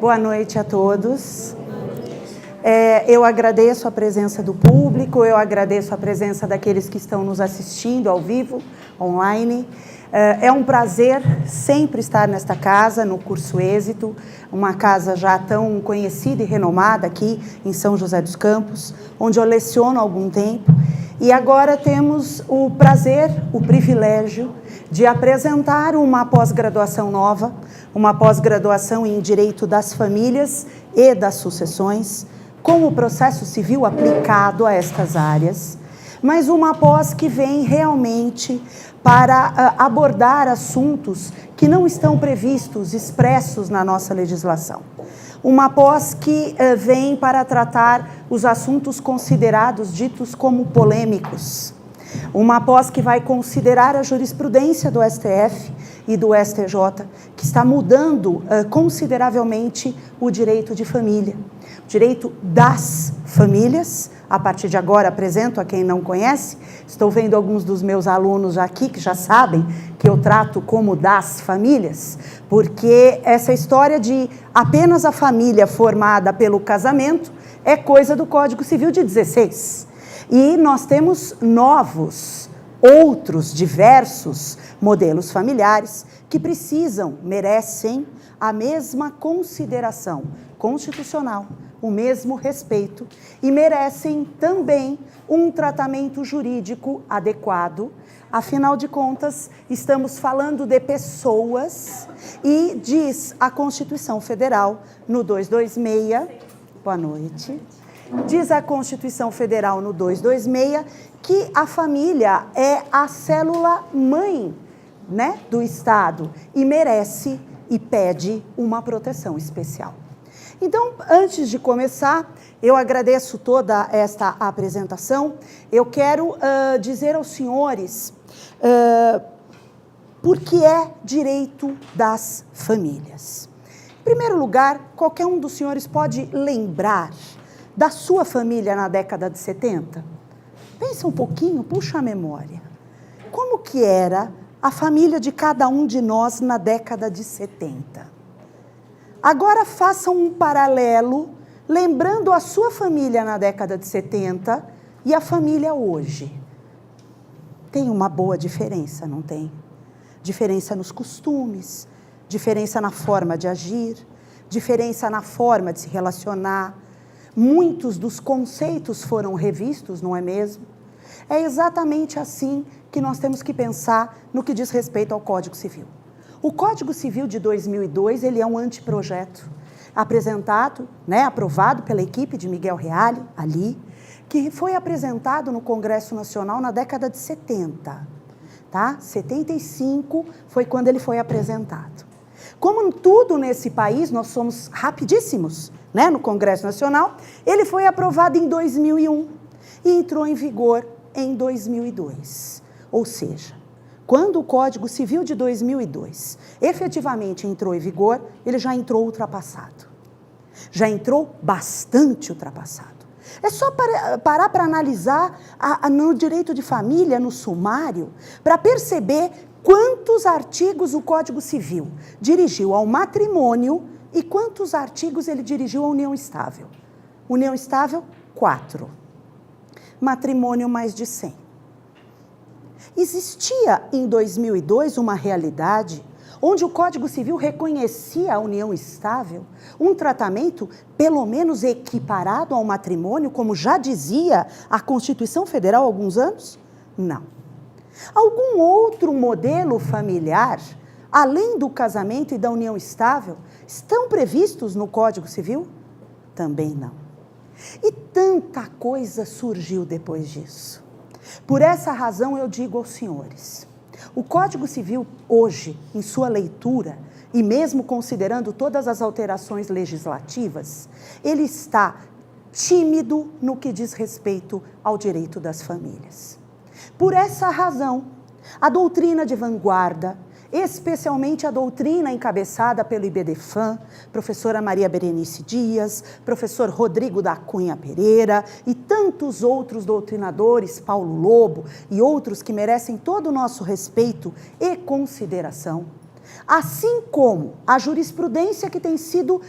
Boa noite a todos. Eu agradeço a presença do público, eu agradeço a presença daqueles que estão nos assistindo ao vivo, online. É um prazer sempre estar nesta casa, no Curso Êxito, uma casa já tão conhecida e renomada aqui em São José dos Campos, onde eu leciono há algum tempo. E agora temos o prazer, o privilégio de apresentar uma pós-graduação nova, uma pós-graduação em Direito das Famílias e das Sucessões, com o processo civil aplicado a estas áreas, mas uma pós que vem realmente para abordar assuntos que não estão previstos, expressos na nossa legislação. Uma pós que vem para tratar os assuntos considerados, ditos como polêmicos. Uma pós que vai considerar a jurisprudência do STF e do STJ, que está mudando consideravelmente o direito de família. O direito das famílias. A partir de agora, apresento a quem não conhece. Estou vendo alguns dos meus alunos aqui que já sabem que eu trato como das famílias, porque essa história de apenas a família formada pelo casamento é coisa do Código Civil de 16. E nós temos novos, outros, diversos modelos familiares que merecem a mesma consideração constitucional, o mesmo respeito e merecem também um tratamento jurídico adequado. Afinal de contas, estamos falando de pessoas e diz a Constituição Federal no 226, boa noite, diz a Constituição Federal no 226 que a família é a célula mãe, né, do Estado e merece e pede uma proteção especial. Então, antes de começar, eu agradeço toda esta apresentação. Eu quero dizer aos senhores por que é direito das famílias. Em primeiro lugar, qualquer um dos senhores pode lembrar da sua família na década de 70? Pensa um pouquinho, puxa a memória. Como que era a família de cada um de nós na década de 70? Agora façam um paralelo, lembrando a sua família na década de 70 e a família hoje. Tem uma boa diferença, não tem? Diferença nos costumes, diferença na forma de agir, diferença na forma de se relacionar. Muitos dos conceitos foram revistos, não é mesmo? É exatamente assim que nós temos que pensar no que diz respeito ao Código Civil. O Código Civil de 2002, ele é um anteprojeto apresentado, aprovado pela equipe de Miguel Reale, ali, que foi apresentado no Congresso Nacional na década de 70, tá? 75 foi quando ele foi apresentado. Como tudo nesse país, nós somos rapidíssimos, no Congresso Nacional, ele foi aprovado em 2001 e entrou em vigor em 2002, ou seja, quando o Código Civil de 2002 efetivamente entrou em vigor, ele já entrou ultrapassado. Já entrou bastante ultrapassado. É só parar para analisar no direito de família, no sumário, para perceber quantos artigos o Código Civil dirigiu ao matrimônio e quantos artigos ele dirigiu à união estável. União estável, 4. Matrimônio, mais de 100. Existia em 2002 uma realidade onde o Código Civil reconhecia a união estável, um tratamento pelo menos equiparado ao matrimônio, como já dizia a Constituição Federal há alguns anos? Não. Algum outro modelo familiar, além do casamento e da união estável, estão previstos no Código Civil? Também não. E tanta coisa surgiu depois disso. Por essa razão eu digo aos senhores, o Código Civil hoje, em sua leitura, e mesmo considerando todas as alterações legislativas, ele está tímido no que diz respeito ao direito das famílias. Por essa razão, a doutrina de vanguarda, especialmente a doutrina encabeçada pelo IBDFAM, professora Maria Berenice Dias, professor Rodrigo da Cunha Pereira e tantos outros doutrinadores, Paulo Lobo e outros que merecem todo o nosso respeito e consideração, Assim como a jurisprudência que tem sido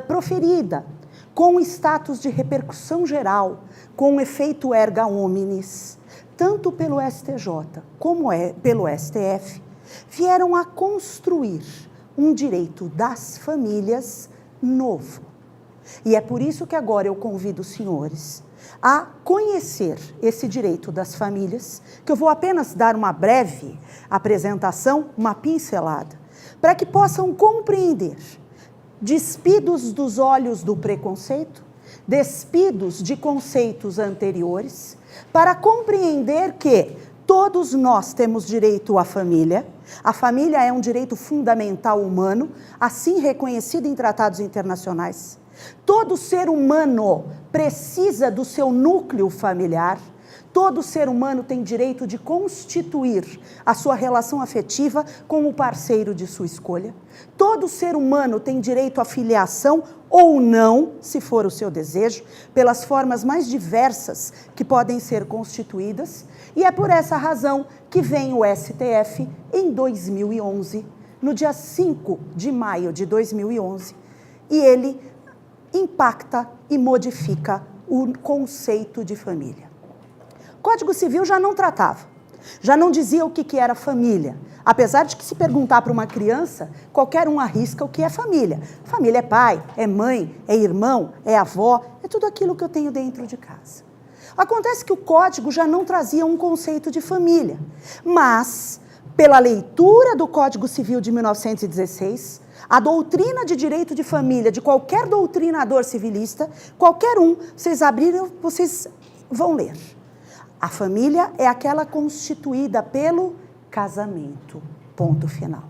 proferida, com status de repercussão geral, com efeito erga omnes, tanto pelo STJ como pelo STF, vieram a construir um direito das famílias novo. E é por isso que agora eu convido os senhores a conhecer esse direito das famílias, que eu vou apenas dar uma breve apresentação, uma pincelada, para que possam compreender, despidos dos olhos do preconceito, despidos de conceitos anteriores, para compreender que todos nós temos direito à família. A família é um direito fundamental humano, assim reconhecido em tratados internacionais. Todo ser humano precisa do seu núcleo familiar. Todo ser humano tem direito de constituir a sua relação afetiva com o parceiro de sua escolha. Todo ser humano tem direito à filiação ou não, se for o seu desejo, pelas formas mais diversas que podem ser constituídas. E é por essa razão que vem o STF em 2011, no dia 5 de maio de 2011, e ele impacta e modifica o conceito de família. O Código Civil já não tratava, já não dizia o que era família, apesar de que se perguntar para uma criança, qualquer um arrisca o que é família. Família é pai, é mãe, é irmão, é avó, é tudo aquilo que eu tenho dentro de casa. Acontece que o Código já não trazia um conceito de família, mas, pela leitura do Código Civil de 1916, a doutrina de direito de família de qualquer doutrinador civilista, qualquer um, vocês abrirem, vocês vão ler. A família é aquela constituída pelo casamento, ponto final.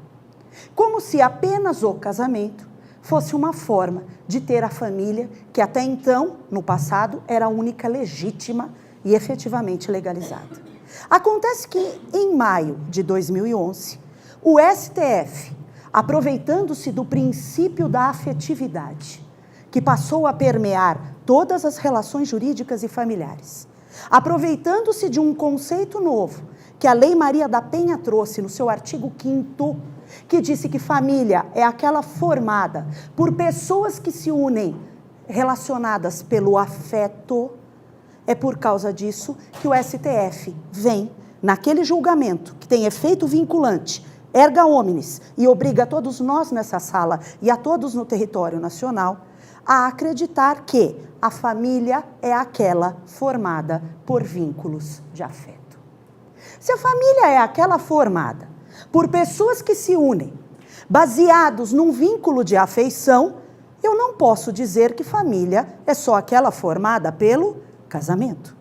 Como se apenas o casamento fosse uma forma de ter a família que até então, no passado, era a única legítima e efetivamente legalizada. Acontece que, em maio de 2011, o STF, aproveitando-se do princípio da afetividade, que passou a permear todas as relações jurídicas e familiares, aproveitando-se de um conceito novo, que a Lei Maria da Penha trouxe no seu artigo 5º, que disse que família é aquela formada por pessoas que se unem relacionadas pelo afeto. É por causa disso que o STF vem, naquele julgamento que tem efeito vinculante, erga omnes, e obriga a todos nós nessa sala e a todos no território nacional a acreditar que a família é aquela formada por vínculos de afeto. Se a família é aquela formada por pessoas que se unem, baseados num vínculo de afeição, eu não posso dizer que família é só aquela formada pelo casamento.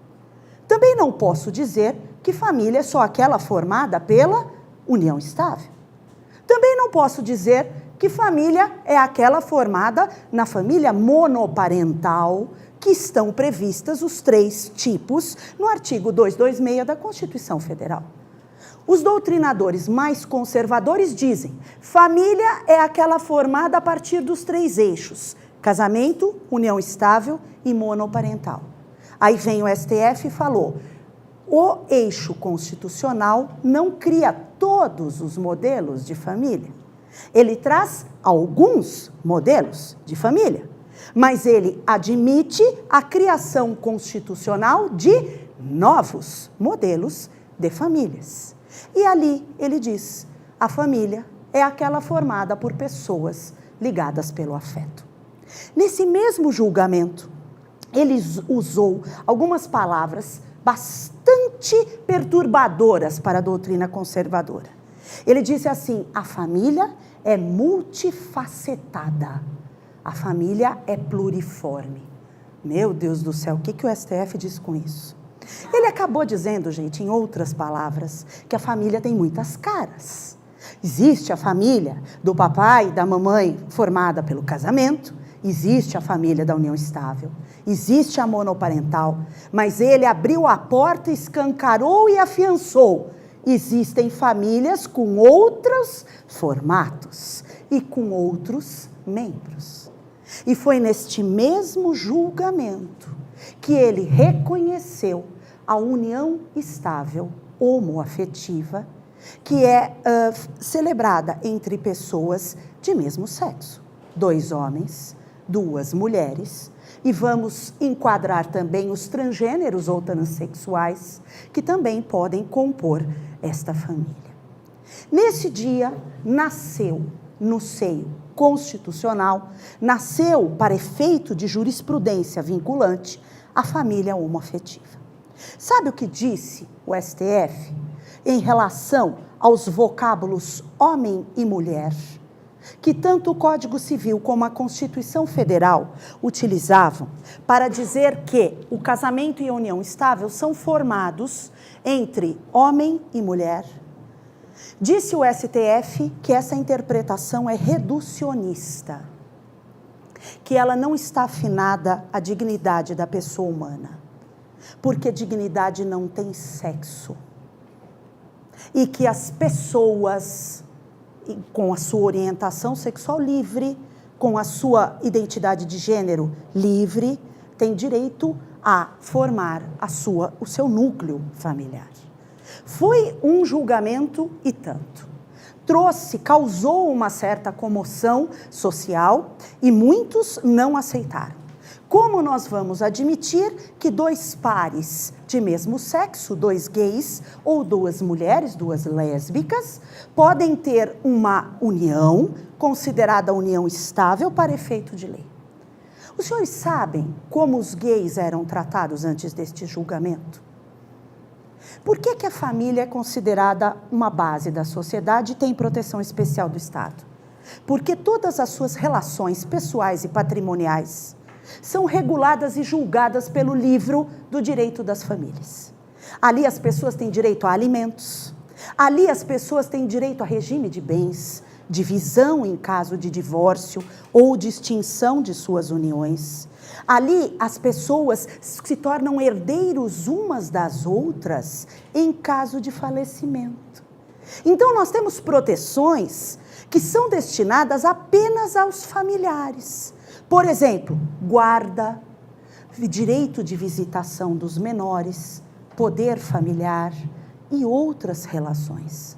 Também não posso dizer que família é só aquela formada pela união estável. Também não posso dizer que família é aquela formada na família monoparental, que estão previstas os 3 tipos no artigo 226 da Constituição Federal. Os doutrinadores mais conservadores dizem: família é aquela formada a partir dos 3 eixos: casamento, união estável e monoparental. Aí vem o STF e falou: o eixo constitucional não cria todos os modelos de família. Ele traz alguns modelos de família, mas ele admite a criação constitucional de novos modelos de famílias. E ali ele diz: a família é aquela formada por pessoas ligadas pelo afeto. Nesse mesmo julgamento, ele usou algumas palavras bastante perturbadoras para a doutrina conservadora. Ele disse assim: a família é multifacetada, a família é pluriforme. Meu Deus do céu, o que o STF diz com isso? Ele acabou dizendo, gente, em outras palavras, que a família tem muitas caras. Existe a família do papai e da mamãe formada pelo casamento, existe a família da união estável, existe a monoparental, mas ele abriu a porta, escancarou e afiançou: existem famílias com outros formatos e com outros membros. E foi neste mesmo julgamento que ele reconheceu a união estável homoafetiva que é celebrada entre pessoas de mesmo sexo. 2 homens, 2 mulheres, e vamos enquadrar também os transgêneros ou transexuais, que também podem compor esta família. Nesse dia, nasceu no seio constitucional, nasceu para efeito de jurisprudência vinculante, a família homoafetiva. Sabe o que disse o STF em relação aos vocábulos homem e mulher, que tanto o Código Civil como a Constituição Federal utilizavam para dizer que o casamento e a união estável são formados entre homem e mulher? Disse o STF que essa interpretação é reducionista, que ela não está afinada à dignidade da pessoa humana, porque dignidade não tem sexo. E que as pessoas, com a sua orientação sexual livre, com a sua identidade de gênero livre, têm direito a formar o seu núcleo familiar. Foi um julgamento e tanto. Causou uma certa comoção social e muitos não aceitaram. Como nós vamos admitir que 2 pares de mesmo sexo, 2 gays ou 2 mulheres, 2 lésbicas, podem ter uma união considerada união estável para efeito de lei? Os senhores sabem como os gays eram tratados antes deste julgamento? Por que a família é considerada uma base da sociedade e tem proteção especial do Estado? Porque todas as suas relações pessoais e patrimoniais são reguladas e julgadas pelo livro do direito das famílias. Ali as pessoas têm direito a alimentos, ali as pessoas têm direito a regime de bens, divisão em caso de divórcio ou de extinção de suas uniões. Ali as pessoas se tornam herdeiros umas das outras em caso de falecimento. Então nós temos proteções que são destinadas apenas aos familiares. Por exemplo, guarda, direito de visitação dos menores, poder familiar e outras relações.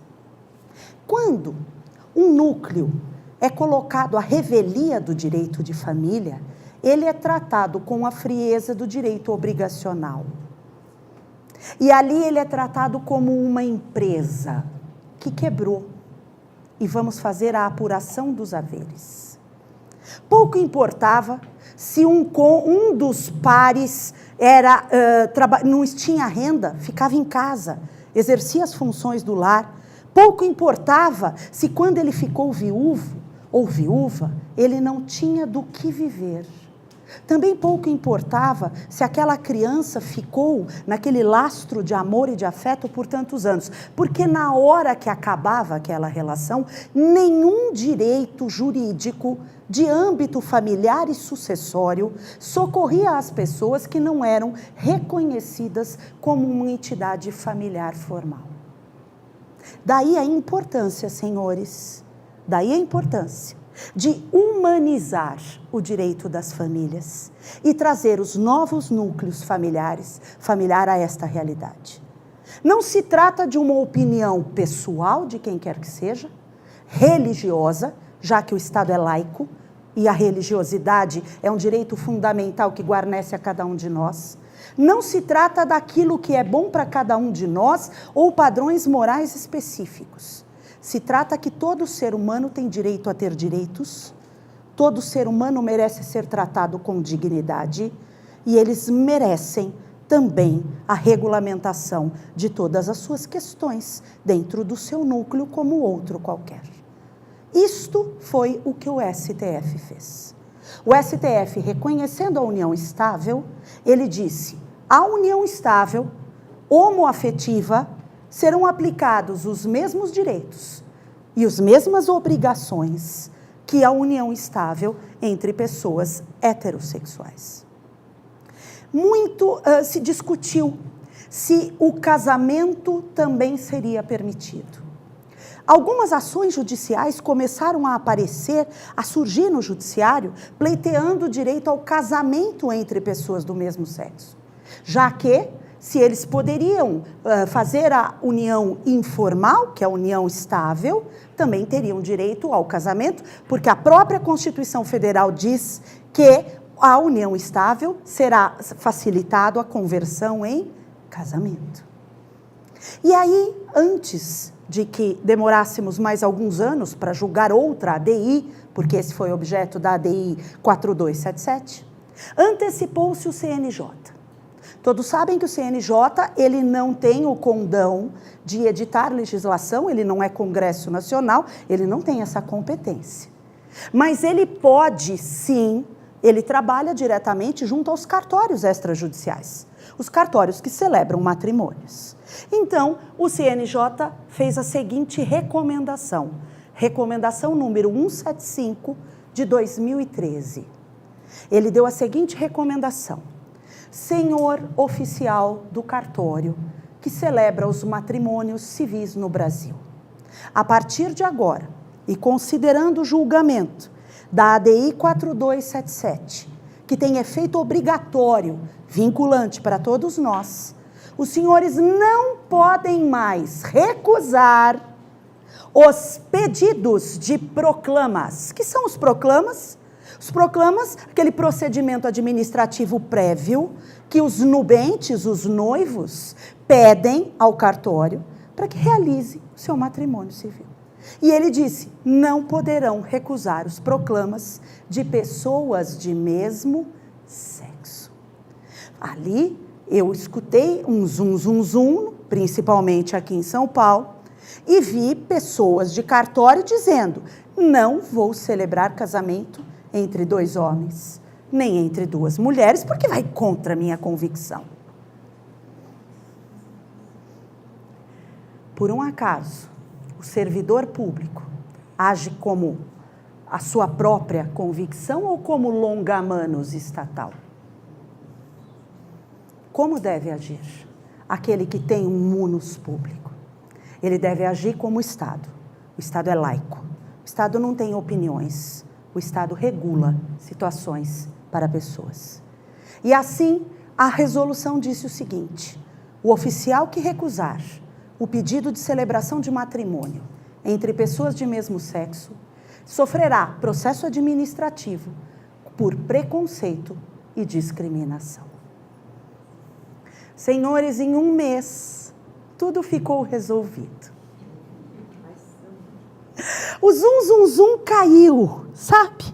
Quando um núcleo é colocado à revelia do direito de família, ele é tratado com a frieza do direito obrigacional. E ali ele é tratado como uma empresa que quebrou. E vamos fazer a apuração dos haveres. Pouco importava se um dos pares não tinha renda, ficava em casa, exercia as funções do lar. Pouco importava se quando ele ficou viúvo ou viúva, ele não tinha do que viver. Também pouco importava se aquela criança ficou naquele lastro de amor e de afeto por tantos anos, porque na hora que acabava aquela relação, nenhum direito jurídico de âmbito familiar e sucessório socorria as pessoas que não eram reconhecidas como uma entidade familiar formal. Daí a importância, senhores, daí a importância de humanizar o direito das famílias e trazer os novos núcleos familiar a esta realidade. Não se trata de uma opinião pessoal de quem quer que seja, religiosa, já que o Estado é laico e a religiosidade é um direito fundamental que guarnece a cada um de nós. Não se trata daquilo que é bom para cada um de nós ou padrões morais específicos. Se trata que todo ser humano tem direito a ter direitos, todo ser humano merece ser tratado com dignidade e eles merecem também a regulamentação de todas as suas questões dentro do seu núcleo como outro qualquer. Isto foi o que o STF fez. O STF, reconhecendo a união estável, ele disse: a união estável, homoafetiva, serão aplicados os mesmos direitos e as mesmas obrigações que a união estável entre pessoas heterossexuais. Muito se discutiu se o casamento também seria permitido. Algumas ações judiciais começaram a aparecer, a surgir no judiciário, pleiteando o direito ao casamento entre pessoas do mesmo sexo, já que se eles poderiam fazer a união informal, que é a união estável, também teriam direito ao casamento, porque a própria Constituição Federal diz que a união estável será facilitado a conversão em casamento. E aí, antes de que demorássemos mais alguns anos para julgar outra ADI, porque esse foi objeto da ADI 4277, antecipou-se o CNJ. Todos sabem que o CNJ, ele não tem o condão de editar legislação, ele não é Congresso Nacional, ele não tem essa competência. Mas ele pode, sim, ele trabalha diretamente junto aos cartórios extrajudiciais, os cartórios que celebram matrimônios. Então, o CNJ fez a seguinte recomendação, recomendação número 175 de 2013. Ele deu a seguinte recomendação: senhor oficial do cartório que celebra os matrimônios civis no Brasil, a partir de agora, e considerando o julgamento da ADI 4277, que tem efeito obrigatório, vinculante para todos nós, os senhores não podem mais recusar os pedidos de proclamas. Que são os proclamas? Os proclamas, aquele procedimento administrativo prévio que os nubentes, os noivos, pedem ao cartório para que realize o seu matrimônio civil. E ele disse, não poderão recusar os proclamas de pessoas de mesmo sexo. Ali eu escutei um zum, zum, zum, principalmente aqui em São Paulo, e vi pessoas de cartório dizendo, não vou celebrar casamento entre dois homens, nem entre duas mulheres, porque vai contra a minha convicção. Por um acaso, o servidor público age como a sua própria convicção ou como longa-manos estatal? Como deve agir aquele que tem um munus público? Ele deve agir como o Estado. O Estado é laico. O Estado não tem opiniões. O Estado regula situações para pessoas. E assim, a resolução disse o seguinte: o oficial que recusar o pedido de celebração de matrimônio entre pessoas de mesmo sexo sofrerá processo administrativo por preconceito e discriminação. Senhores, em um mês, tudo ficou resolvido. O zum, zum, zum caiu, sabe?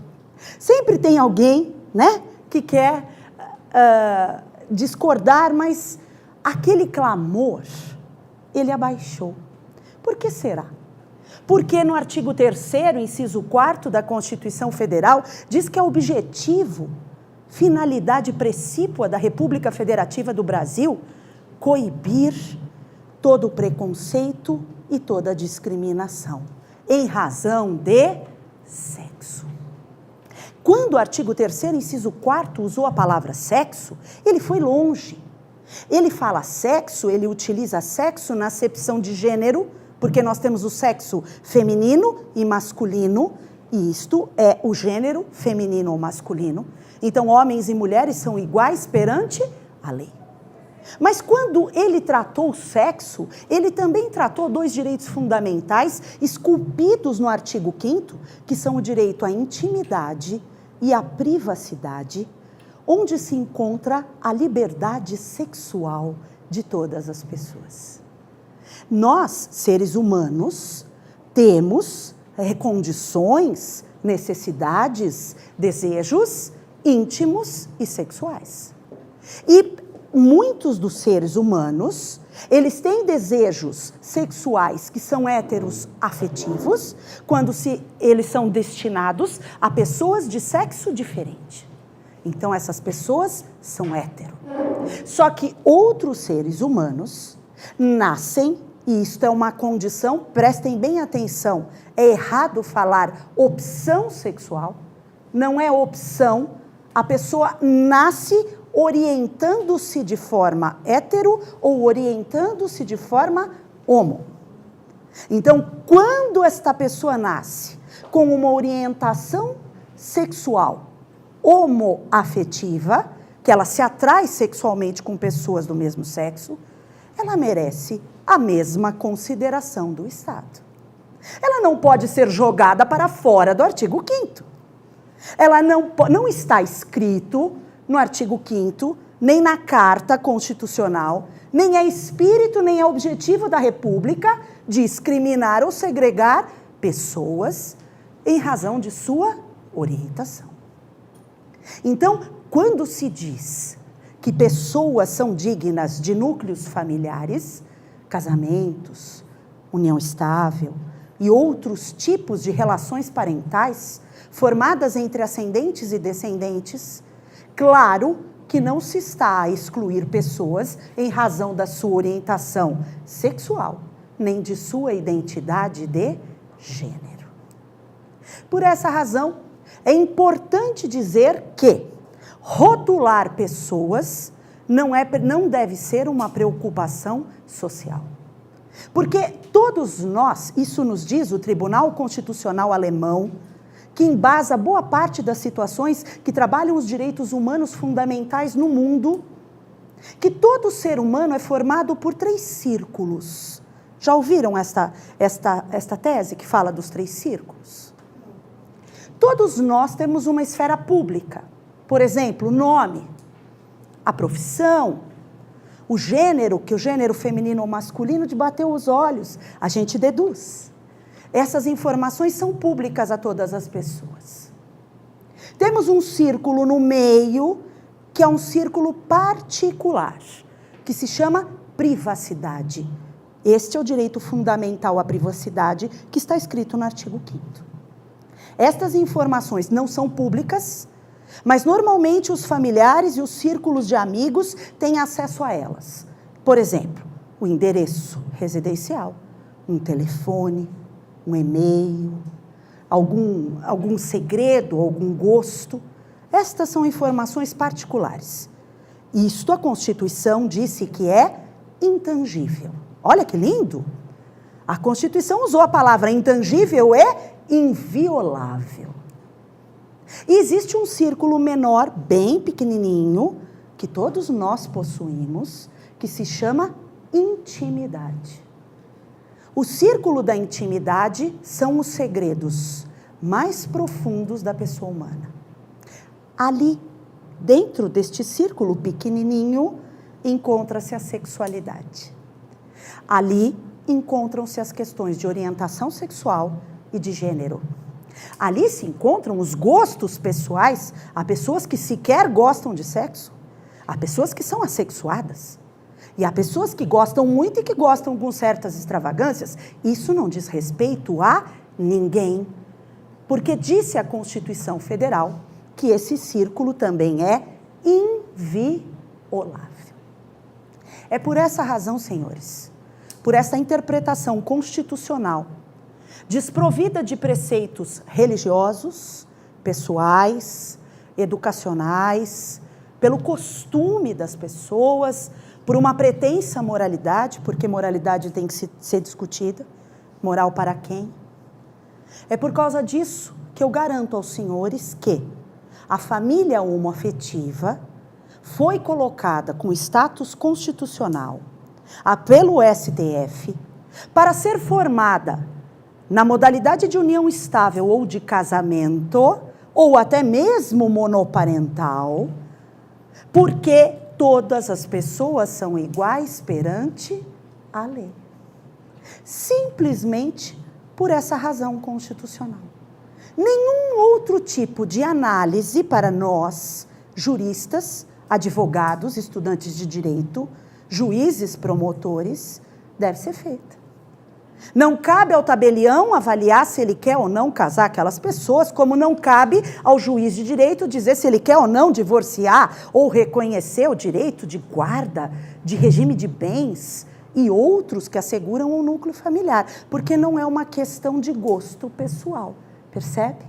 Sempre tem alguém, né, que quer discordar, mas aquele clamor, ele abaixou. Por que será? Porque no artigo 3º, inciso 4º da Constituição Federal, diz que é objetivo, finalidade precípua da República Federativa do Brasil, coibir todo preconceito e toda discriminação, em razão de sexo. Quando o artigo 3º, inciso 4º, usou a palavra sexo, ele foi longe. Ele fala sexo, ele utiliza sexo na acepção de gênero, porque nós temos o sexo feminino e masculino, e isto é o gênero feminino ou masculino. Então, homens e mulheres são iguais perante a lei. Mas quando ele tratou o sexo, ele também tratou dois direitos fundamentais esculpidos no artigo 5º, que são o direito à intimidade e à privacidade, onde se encontra a liberdade sexual de todas as pessoas. Nós, seres humanos, temos condições, necessidades, desejos íntimos e sexuais. E muitos dos seres humanos, eles têm desejos sexuais que são héteros afetivos, quando eles são destinados a pessoas de sexo diferente. Então, essas pessoas são hétero. Só que outros seres humanos nascem, e isto é uma condição, prestem bem atenção, é errado falar opção sexual, não é opção, a pessoa nasce orientando-se de forma hétero ou orientando-se de forma homo. Então, quando esta pessoa nasce com uma orientação sexual homoafetiva, que ela se atrai sexualmente com pessoas do mesmo sexo, ela merece a mesma consideração do Estado. Ela não pode ser jogada para fora do artigo 5º. Ela não está escrito no artigo 5º, nem na Carta Constitucional, nem é espírito, nem é objetivo da República discriminar ou segregar pessoas em razão de sua orientação. Então, quando se diz que pessoas são dignas de núcleos familiares, casamentos, união estável e outros tipos de relações parentais formadas entre ascendentes e descendentes, claro que não se está a excluir pessoas em razão da sua orientação sexual, nem de sua identidade de gênero. Por essa razão, é importante dizer que rotular pessoas não deve ser uma preocupação social. Porque todos nós, isso nos diz o Tribunal Constitucional Alemão, que embasa boa parte das situações que trabalham os direitos humanos fundamentais no mundo, que todo ser humano é formado por 3 círculos. Já ouviram esta tese que fala dos 3 círculos? Todos nós temos uma esfera pública. Por exemplo, o nome, a profissão, o gênero, que o gênero feminino ou masculino de bater os olhos, a gente deduz. Essas informações são públicas a todas as pessoas. Temos um círculo no meio, que é um círculo particular, que se chama privacidade. Este é o direito fundamental à privacidade, que está escrito no artigo 5º. Estas informações não são públicas, mas normalmente os familiares e os círculos de amigos têm acesso a elas. Por exemplo, o endereço residencial, um telefone, um e-mail, algum segredo, algum gosto. Estas são informações particulares. Isto a Constituição disse que é intangível. Olha que lindo! A Constituição usou a palavra intangível e inviolável. E existe um círculo menor, bem pequenininho, que todos nós possuímos, que se chama intimidade. O círculo da intimidade são os segredos mais profundos da pessoa humana. Ali, dentro deste círculo pequenininho, encontra-se a sexualidade. Ali encontram-se as questões de orientação sexual e de gênero. Ali se encontram os gostos pessoais. Há pessoas que sequer gostam de sexo. Há pessoas que são assexuadas. E há pessoas que gostam muito e que gostam com certas extravagâncias. Isso não diz respeito a ninguém. Porque disse a Constituição Federal que esse círculo também é inviolável. É por essa razão, senhores, por essa interpretação constitucional, desprovida de preceitos religiosos, pessoais, educacionais, pelo costume das pessoas, por uma pretensa moralidade, porque moralidade tem que ser discutida, moral para quem? É por causa disso que eu garanto aos senhores que a família homoafetiva foi colocada com status constitucional pelo STF para ser formada na modalidade de união estável ou de casamento, ou até mesmo monoparental, porque todas as pessoas são iguais perante a lei. Simplesmente por essa razão constitucional. Nenhum outro tipo de análise para nós, juristas, advogados, estudantes de direito, juízes, promotores, deve ser feita. Não cabe ao tabelião avaliar se ele quer ou não casar aquelas pessoas, como não cabe ao juiz de direito dizer se ele quer ou não divorciar ou reconhecer o direito de guarda, de regime de bens e outros que asseguram o núcleo familiar, porque não é uma questão de gosto pessoal, percebe?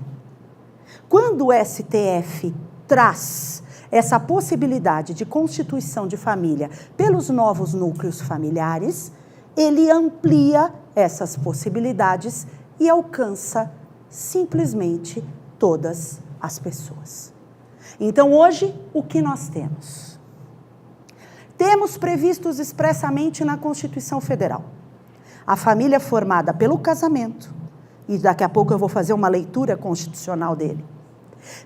Quando o STF traz essa possibilidade de constituição de família pelos novos núcleos familiares, ele amplia essas possibilidades e alcança simplesmente todas as pessoas. Então, hoje, o que nós temos? Temos previstos expressamente na Constituição Federal a família formada pelo casamento, e daqui a pouco eu vou fazer uma leitura constitucional dele.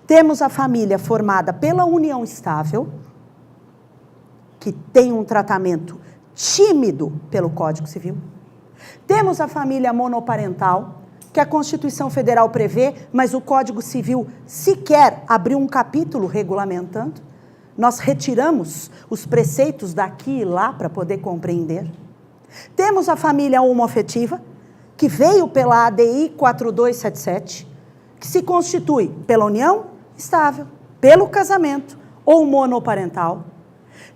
Temos a família formada pela união estável, que tem um tratamento tímido pelo Código Civil. Temos a família monoparental, que a Constituição Federal prevê, mas o Código Civil sequer abriu um capítulo regulamentando. Nós retiramos os preceitos daqui e lá para poder compreender. Temos a família homoafetiva, que veio pela ADI 4277, que se constitui pela união estável, pelo casamento ou monoparental.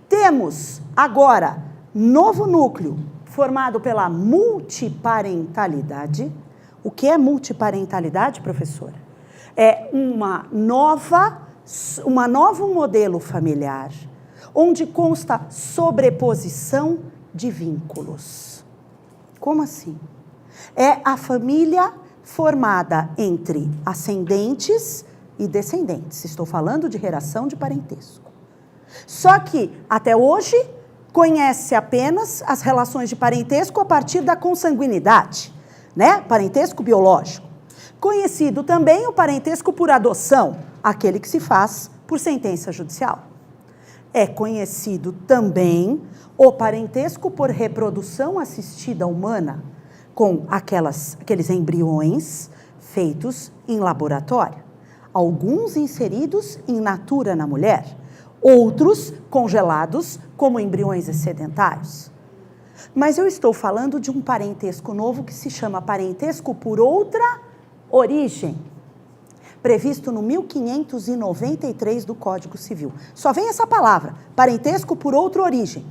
Temos agora novo núcleo formado pela multiparentalidade. O que é multiparentalidade, professora? É um novo modelo familiar, onde consta sobreposição de vínculos. Como assim? É a família formada entre ascendentes e descendentes. Estou falando de relação de parentesco. Só que, até hoje, conhece apenas as relações de parentesco a partir da consanguinidade, né? Parentesco biológico. Conhecido também o parentesco por adoção, aquele que se faz por sentença judicial. É conhecido também o parentesco por reprodução assistida humana, com aqueles embriões feitos em laboratório. Alguns inseridos in natura na mulher, outros congelados como embriões excedentários. Mas eu estou falando de um parentesco novo que se chama parentesco por outra origem, previsto no 1593 do Código Civil. Só vem essa palavra, parentesco por outra origem.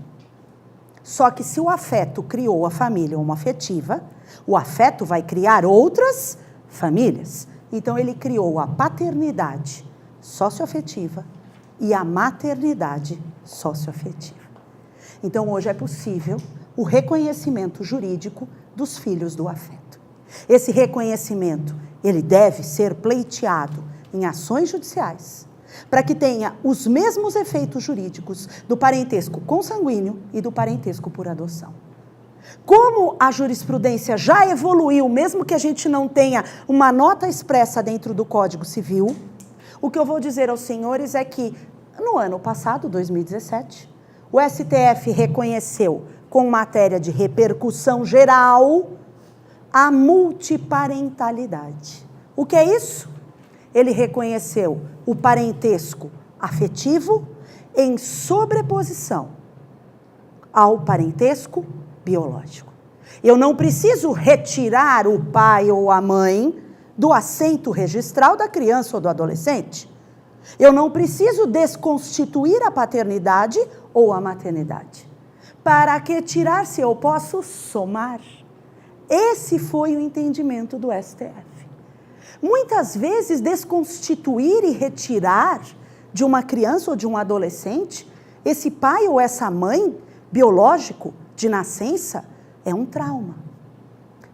Só que se o afeto criou a família homoafetiva, o afeto vai criar outras famílias. Então ele criou a paternidade socioafetiva e a maternidade socioafetiva. Então hoje é possível o reconhecimento jurídico dos filhos do afeto. Esse reconhecimento, ele deve ser pleiteado em ações judiciais, para que tenha os mesmos efeitos jurídicos do parentesco consanguíneo e do parentesco por adoção. Como a jurisprudência já evoluiu, mesmo que a gente não tenha uma nota expressa dentro do Código Civil, o que eu vou dizer aos senhores é que, no ano passado, 2017, o STF reconheceu, com matéria de repercussão geral, a multiparentalidade. O que é isso? Ele reconheceu o parentesco afetivo em sobreposição ao parentesco biológico. Eu não preciso retirar o pai ou a mãe do assento registral da criança ou do adolescente. Eu não preciso desconstituir a paternidade ou a maternidade. Para que tirar se eu posso somar? Esse foi o entendimento do STF. Muitas vezes, desconstituir e retirar de uma criança ou de um adolescente, esse pai ou essa mãe biológico de nascença, é um trauma.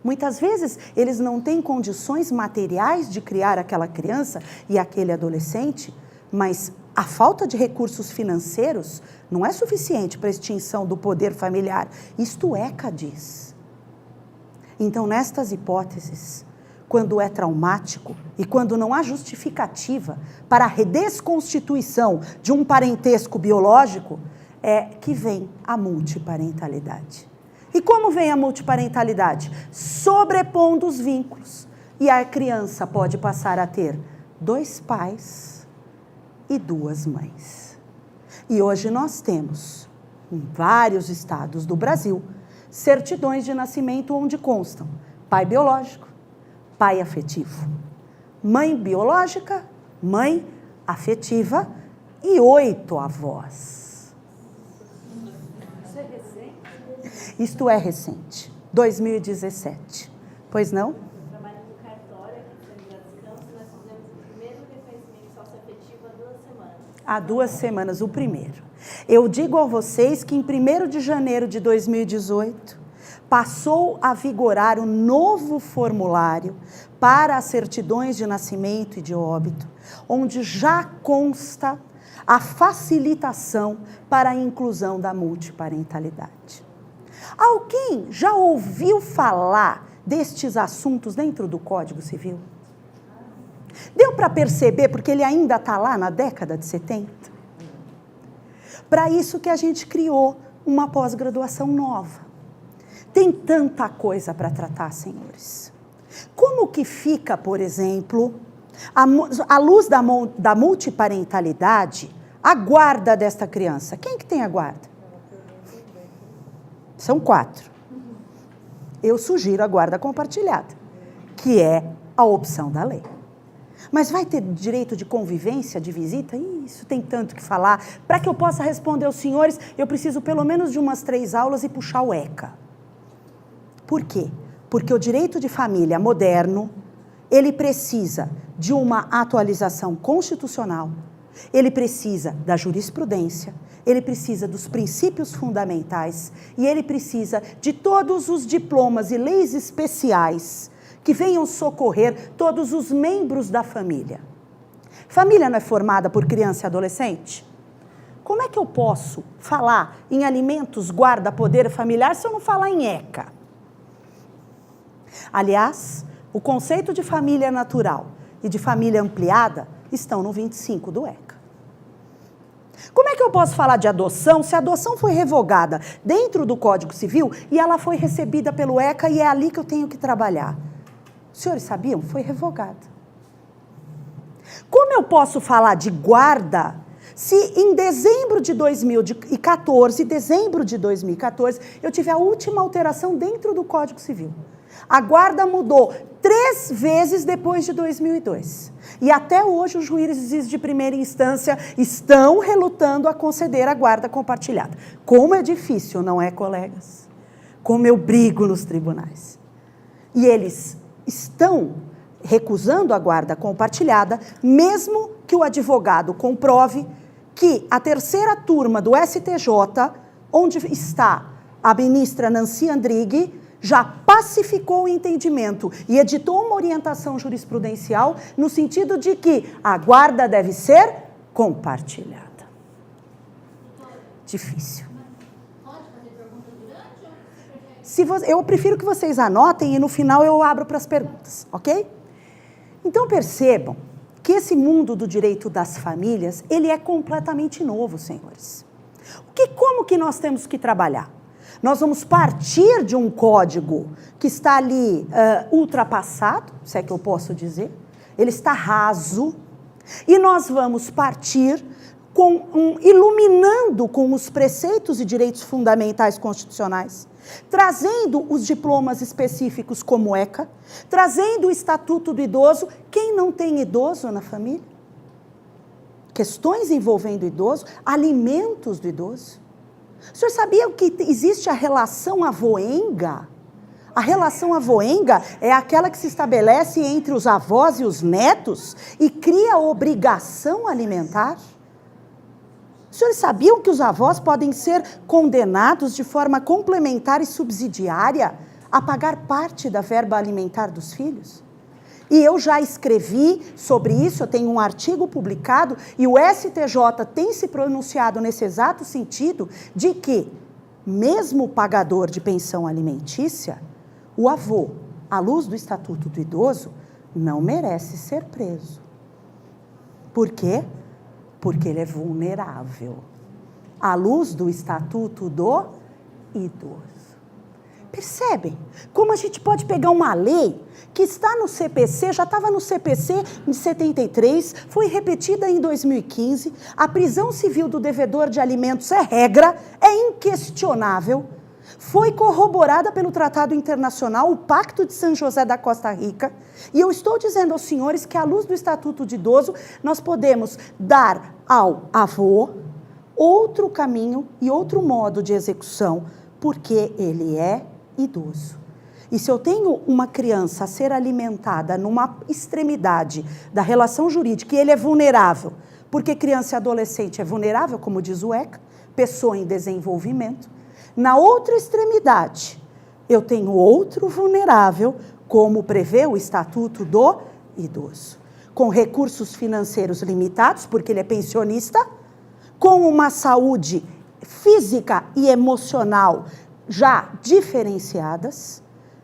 Muitas vezes, eles não têm condições materiais de criar aquela criança e aquele adolescente, mas a falta de recursos financeiros não é suficiente para a extinção do poder familiar. Isto é cadiz. Então, nestas hipóteses, quando é traumático e quando não há justificativa para a redesconstituição de um parentesco biológico, é que vem a multiparentalidade. E como vem a multiparentalidade? Sobrepondo os vínculos. E a criança pode passar a ter 2 pais e 2 mães. E hoje nós temos, em vários estados do Brasil, certidões de nascimento onde constam pai biológico, pai afetivo, mãe biológica, mãe afetiva e 8 avós. Isso é recente? Isto é recente, 2017. Pois não? Eu trabalho no cartório aqui em São José dos Campos e nós fizemos o primeiro reconhecimento socioafetivo há 2 semanas. Há 2 semanas, o primeiro. Eu digo a vocês que em 1º de janeiro de 2018, passou a vigorar o novo formulário para as certidões de nascimento e de óbito, onde já consta a facilitação para a inclusão da multiparentalidade. Alguém já ouviu falar destes assuntos dentro do Código Civil? Deu para perceber, porque ele ainda está lá na década de 70? Para isso que a gente criou uma pós-graduação nova. Tem tanta coisa para tratar, senhores. Como que fica, por exemplo, à luz da multiparentalidade, a guarda desta criança? Quem que tem a guarda? São 4. Eu sugiro a guarda compartilhada, que é a opção da lei. Mas vai ter direito de convivência, de visita? Isso tem tanto que falar. Para que eu possa responder aos senhores, eu preciso pelo menos de umas 3 aulas e puxar o ECA. Por quê? Porque o direito de família moderno, ele precisa de uma atualização constitucional, ele precisa da jurisprudência, ele precisa dos princípios fundamentais e ele precisa de todos os diplomas e leis especiais que venham socorrer todos os membros da família. Família não é formada por criança e adolescente? Como é que eu posso falar em alimentos, guarda, poder familiar se eu não falar em ECA? Aliás, o conceito de família natural e de família ampliada estão no 25 do ECA. Como é que eu posso falar de adoção se a adoção foi revogada dentro do Código Civil e ela foi recebida pelo ECA e é ali que eu tenho que trabalhar? Os senhores sabiam? Foi revogada. Como eu posso falar de guarda se em dezembro de 2014, eu tive a última alteração dentro do Código Civil? A guarda mudou 3 vezes depois de 2002. E até hoje os juízes de primeira instância estão relutando a conceder a guarda compartilhada. Como é difícil, não é, colegas? Como eu brigo nos tribunais. E eles estão recusando a guarda compartilhada, mesmo que o advogado comprove que a 3ª turma do STJ, onde está a ministra Nancy Andrighi, já pacificou o entendimento e editou uma orientação jurisprudencial no sentido de que a guarda deve ser compartilhada. Difícil. Pode fazer pergunta durante ou eu prefiro que vocês anotem e no final eu abro para as perguntas, ok? Então percebam que esse mundo do direito das famílias, ele é completamente novo, senhores. Como que nós temos que trabalhar? Nós vamos partir de um código que está ali ultrapassado, se é que eu posso dizer, ele está raso, e nós vamos partir iluminando com os preceitos e direitos fundamentais constitucionais, trazendo os diplomas específicos como ECA, trazendo o Estatuto do Idoso. Quem não tem idoso na família? Questões envolvendo o idoso, alimentos do idoso. O senhor sabia que existe a relação avoenga? A relação avoenga é aquela que se estabelece entre os avós e os netos e cria obrigação alimentar? Os senhores sabiam que os avós podem ser condenados de forma complementar e subsidiária a pagar parte da verba alimentar dos filhos? E eu já escrevi sobre isso, eu tenho um artigo publicado, e o STJ tem se pronunciado nesse exato sentido, de que, mesmo o pagador de pensão alimentícia, o avô, à luz do Estatuto do Idoso, não merece ser preso. Por quê? Porque ele é vulnerável, à luz do Estatuto do Idoso. Percebem como a gente pode pegar uma lei que está no CPC, já estava no CPC em 73, foi repetida em 2015, a prisão civil do devedor de alimentos é regra, é inquestionável, foi corroborada pelo Tratado Internacional, o Pacto de São José da Costa Rica, e eu estou dizendo aos senhores que, à luz do Estatuto de Idoso, nós podemos dar ao avô outro caminho e outro modo de execução, porque ele é idoso. E se eu tenho uma criança a ser alimentada numa extremidade da relação jurídica e ele é vulnerável, porque criança e adolescente é vulnerável, como diz o ECA, pessoa em desenvolvimento, na outra extremidade eu tenho outro vulnerável, como prevê o Estatuto do Idoso. com recursos financeiros limitados, porque ele é pensionista, com uma saúde física e emocional já diferenciadas.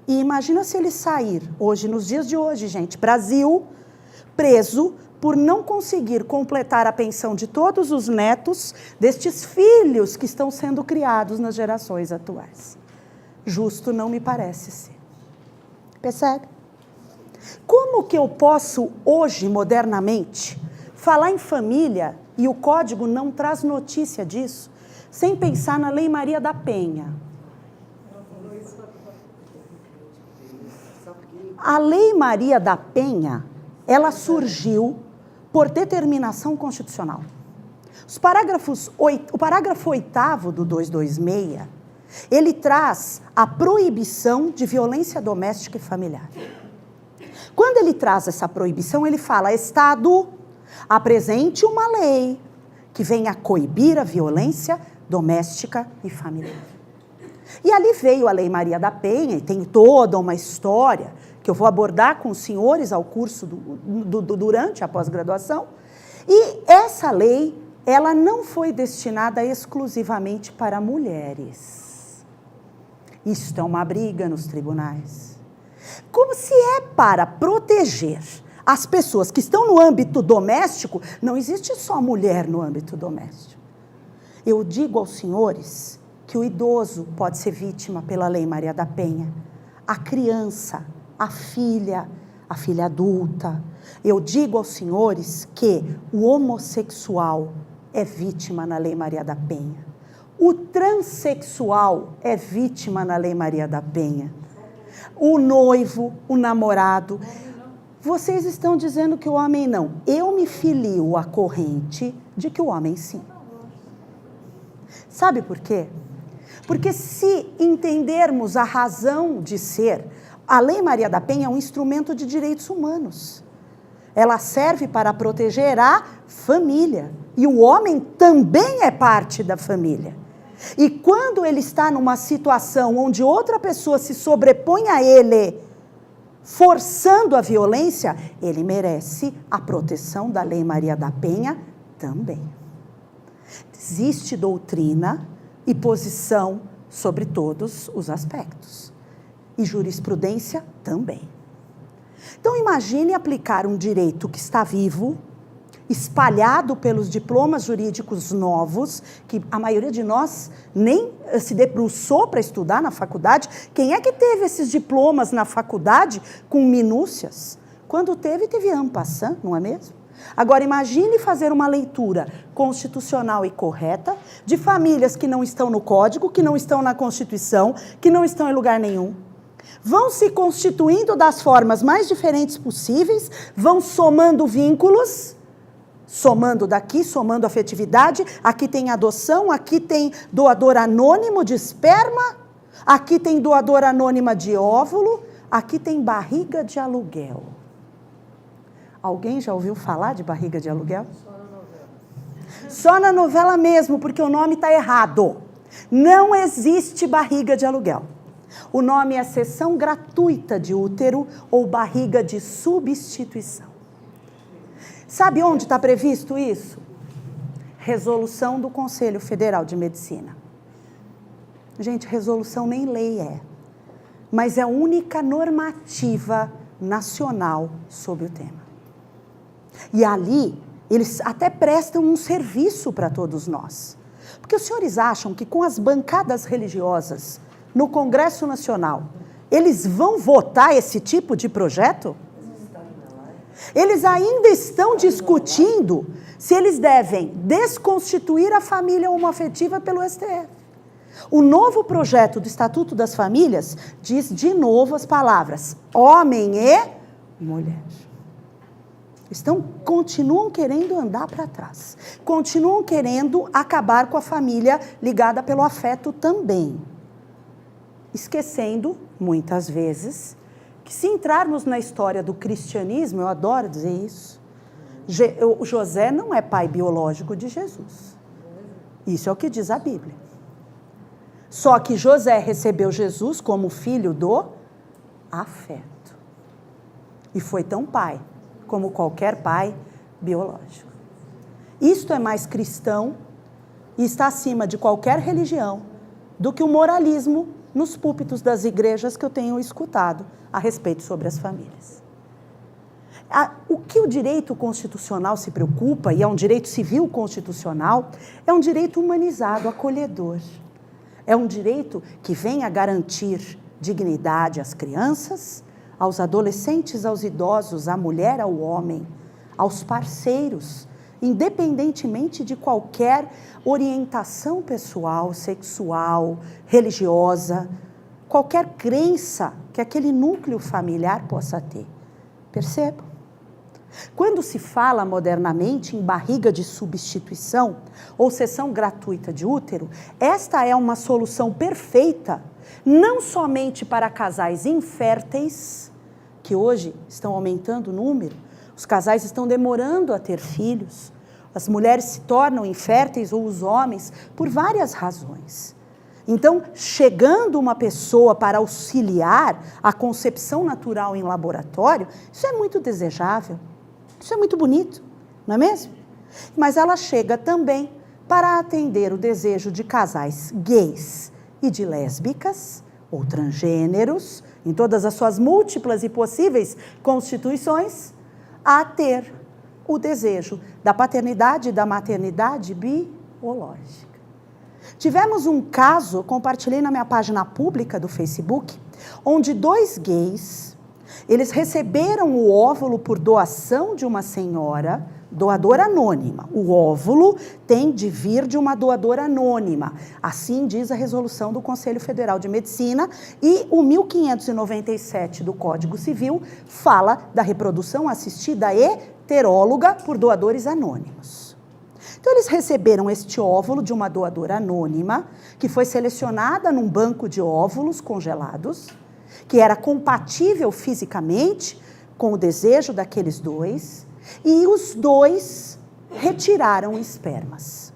E imagina se ele sair, hoje, nos dias de hoje, gente, Brasil, preso por não conseguir completar a pensão de todos os netos destes filhos que estão sendo criados nas gerações atuais. Justo não me parece ser. Percebe? Como que eu posso, hoje, modernamente, falar em família, e o Código não traz notícia disso, sem pensar na Lei Maria da Penha? A Lei Maria da Penha, ela surgiu por determinação constitucional. O parágrafo 8º do 226, ele traz a proibição de violência doméstica e familiar. Quando ele traz essa proibição, ele fala: Estado, apresente uma lei que venha coibir a violência doméstica e familiar. E ali veio a Lei Maria da Penha, e tem toda uma história que eu vou abordar com os senhores ao curso durante a pós-graduação. E essa lei, ela não foi destinada exclusivamente para mulheres. Isto é uma briga nos tribunais. Como se é para proteger as pessoas que estão no âmbito doméstico, não existe só mulher no âmbito doméstico. Eu digo aos senhores que o idoso pode ser vítima pela Lei Maria da Penha, a criança, a filha adulta. Eu digo aos senhores que o homossexual é vítima na Lei Maria da Penha. O transexual é vítima na Lei Maria da Penha. O noivo, o namorado. Vocês estão dizendo que o homem não. Eu me filio à corrente de que o homem sim. Sabe por quê? Porque se entendermos a razão de ser, a Lei Maria da Penha é um instrumento de direitos humanos. Ela serve para proteger a família. E o homem também é parte da família. E quando ele está numa situação onde outra pessoa se sobrepõe a ele, forçando a violência, ele merece a proteção da Lei Maria da Penha também. Existe doutrina e posição sobre todos os aspectos. E jurisprudência também. Então imagine aplicar um direito que está vivo, espalhado pelos diplomas jurídicos novos, que a maioria de nós nem se debruçou para estudar na faculdade. Quem é que teve esses diplomas na faculdade com minúcias? Quando teve en passant, não é mesmo? Agora imagine fazer uma leitura constitucional e correta de famílias que não estão no Código, que não estão na Constituição, que não estão em lugar nenhum. Vão se constituindo das formas mais diferentes possíveis, vão somando vínculos, somando daqui, somando afetividade. Aqui tem adoção, aqui tem doador anônimo de esperma, aqui tem doadora anônima de óvulo, aqui tem barriga de aluguel. Alguém já ouviu falar de barriga de aluguel? Só na novela. Só na novela mesmo, porque o nome está errado. Não existe barriga de aluguel. O nome é cessão gratuita de útero ou barriga de substituição. Sabe onde está previsto isso? Resolução do Conselho Federal de Medicina. Gente, resolução nem lei é, mas é a única normativa nacional sobre o tema. E ali, eles até prestam um serviço para todos nós. Porque os senhores acham que com as bancadas religiosas no Congresso Nacional, eles vão votar esse tipo de projeto? Eles ainda estão discutindo se eles devem desconstituir a família homoafetiva pelo STF. O novo projeto do Estatuto das Famílias diz de novo as palavras homem e mulher. Continuam querendo andar para trás. Continuam querendo acabar com a família ligada pelo afeto também. Esquecendo, muitas vezes, que se entrarmos na história do cristianismo, eu adoro dizer isso, José não é pai biológico de Jesus. Isso é o que diz a Bíblia. Só que José recebeu Jesus como filho do afeto. E foi tão pai como qualquer pai biológico. Isto é mais cristão e está acima de qualquer religião do que o moralismo nos púlpitos das igrejas que eu tenho escutado a respeito sobre as famílias. O que o direito constitucional se preocupa, e é um direito civil constitucional, é um direito humanizado, acolhedor. É um direito que vem a garantir dignidade às crianças, aos adolescentes, aos idosos, à mulher, ao homem, aos parceiros, independentemente de qualquer orientação pessoal, sexual, religiosa, qualquer crença que aquele núcleo familiar possa ter. Percebam? Quando se fala modernamente em barriga de substituição ou cessão gratuita de útero, esta é uma solução perfeita, não somente para casais inférteis, que hoje estão aumentando o número, os casais estão demorando a ter filhos, as mulheres se tornam inférteis ou os homens por várias razões. Então, chegando uma pessoa para auxiliar a concepção natural em laboratório, isso é muito desejável. Isso é muito bonito, não é mesmo? Mas ela chega também para atender o desejo de casais gays e de lésbicas ou transgêneros, em todas as suas múltiplas e possíveis constituições, a ter o desejo da paternidade e da maternidade biológica. Tivemos um caso, compartilhei na minha página pública do Facebook, onde 2 gays, eles receberam o óvulo por doação de uma senhora, doadora anônima. O óvulo tem de vir de uma doadora anônima. Assim diz a resolução do Conselho Federal de Medicina e o 1597 do Código Civil fala da reprodução assistida heteróloga por doadores anônimos. Então, eles receberam este óvulo de uma doadora anônima, que foi selecionada num banco de óvulos congelados, que era compatível fisicamente com o desejo daqueles 2, e os 2 retiraram espermas.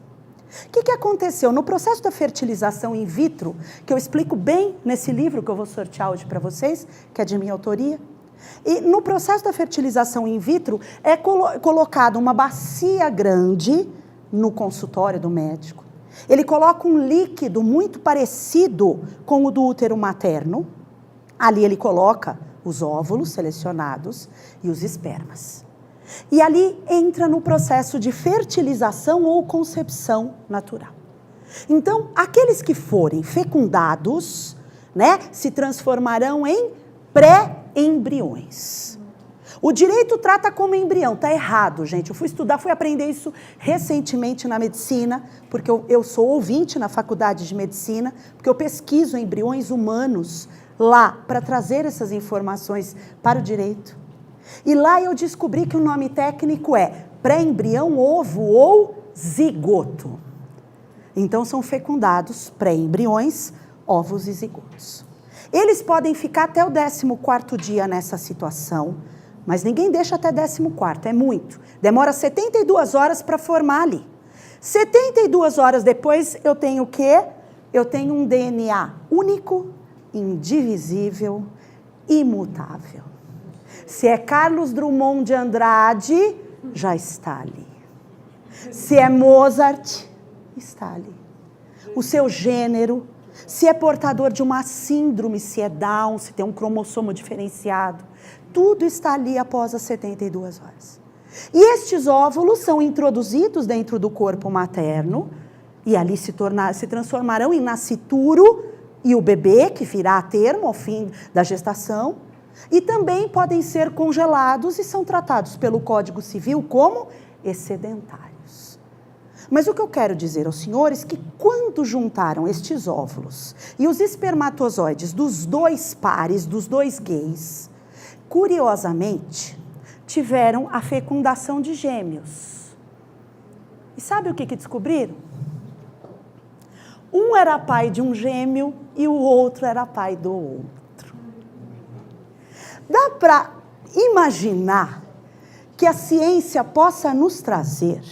O que aconteceu? No processo da fertilização in vitro, que eu explico bem nesse livro que eu vou sortear hoje para vocês, que é de minha autoria, e no processo da fertilização in vitro é colocada uma bacia grande no consultório do médico. Ele coloca um líquido muito parecido com o do útero materno. Ali ele coloca os óvulos selecionados e os espermas. E ali entra no processo de fertilização ou concepção natural. Então, aqueles que forem fecundados, né, se transformarão em pré-embriões. O direito trata como embrião, está errado, gente. Eu fui estudar, fui aprender isso recentemente na medicina, porque eu sou ouvinte na faculdade de medicina, porque eu pesquiso embriões humanos lá para trazer essas informações para o direito. E lá eu descobri que o nome técnico é pré-embrião, ovo ou zigoto. Então são fecundados pré-embriões, ovos e zigotos. Eles podem ficar até o 14º dia nessa situação, mas ninguém deixa até 14º, é muito. Demora 72 horas para formar ali. 72 horas depois eu tenho o quê? Eu tenho um DNA único, indivisível, imutável. Se é Carlos Drummond de Andrade, já está ali. Se é Mozart, está ali. O seu gênero, se é portador de uma síndrome, se é Down, se tem um cromossomo diferenciado, tudo está ali após as 72 horas. E estes óvulos são introduzidos dentro do corpo materno e ali se transformarão em nascituro e o bebê, que virá a termo ao fim da gestação, e também podem ser congelados e são tratados pelo Código Civil como excedentários. Mas o que eu quero dizer aos senhores é que quando juntaram estes óvulos e os espermatozoides dos 2 pares, dos 2 gays, curiosamente, tiveram a fecundação de gêmeos. E sabe o que descobriram? Um era pai de um gêmeo e o outro era pai do outro. Dá para imaginar que a ciência possa nos trazer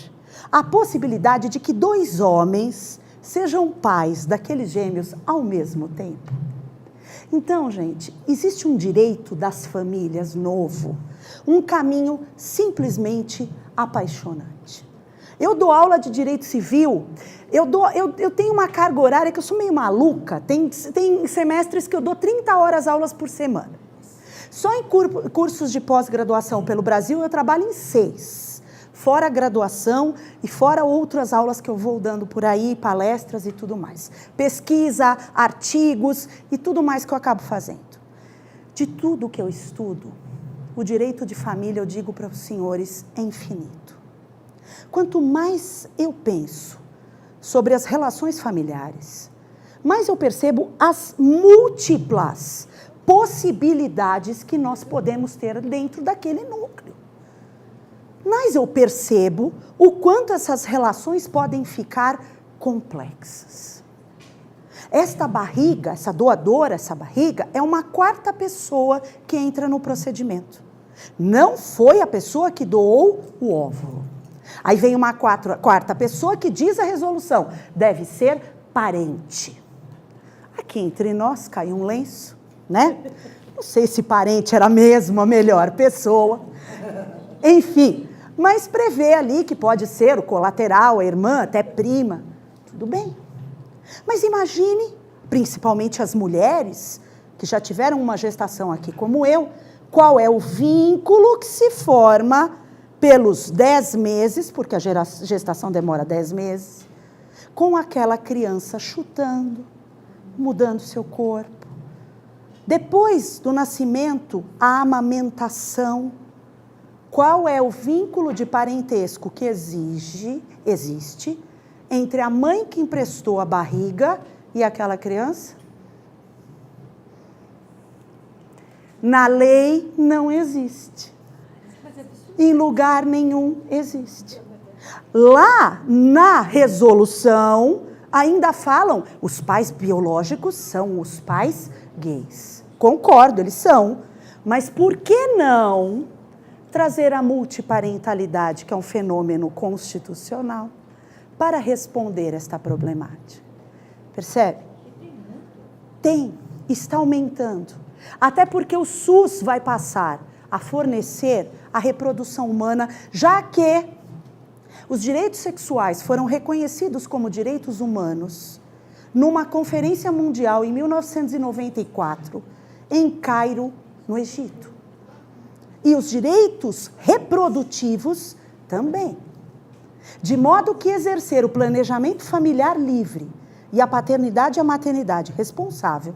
a possibilidade de que 2 homens sejam pais daqueles gêmeos ao mesmo tempo? Então, gente, existe um direito das famílias novo, Um caminho simplesmente apaixonante. Eu dou aula de direito civil, eu tenho uma carga horária que eu sou meio maluca, tem semestres que eu dou 30 horas aulas por semana. Só em cursos de pós-graduação pelo Brasil eu trabalho em 6, fora a graduação e fora outras aulas que eu vou dando por aí, palestras e tudo mais. Pesquisa, artigos e tudo mais que eu acabo fazendo. De tudo que eu estudo, o direito de família, eu digo para os senhores, é infinito. Quanto mais eu penso sobre as relações familiares, mais eu percebo as múltiplas possibilidades que nós podemos ter dentro daquele núcleo. Mas eu percebo o quanto essas relações podem ficar complexas. Esta barriga, essa doadora, essa barriga, é uma quarta pessoa que entra no procedimento. Não foi a pessoa que doou o óvulo. Aí vem uma quarta pessoa que diz a resolução, deve ser parente. Aqui entre nós cai um lenço, né? Não sei se parente era mesmo a melhor pessoa. Enfim, mas prevê ali que pode ser o colateral, a irmã, até prima. Tudo bem. Mas imagine, principalmente as mulheres, que já tiveram uma gestação aqui como eu, qual é o vínculo que se forma pelos 10 meses, porque a gestação demora 10 meses, com aquela criança chutando, mudando seu corpo. Depois do nascimento, a amamentação. Qual é o vínculo de parentesco que existe entre a mãe que emprestou a barriga e aquela criança? Na lei não existe. Em lugar nenhum existe. Lá na resolução ainda falam, os pais biológicos são os pais gays. Concordo, eles são. Mas por que não trazer a multiparentalidade, que é um fenômeno constitucional, para responder esta problemática? Percebe? Tem, está aumentando. Até porque o SUS vai passar a fornecer a reprodução humana, já que os direitos sexuais foram reconhecidos como direitos humanos numa conferência mundial em 1994, em Cairo, no Egito. E os direitos reprodutivos também. De modo que exercer o planejamento familiar livre e a paternidade e a maternidade responsável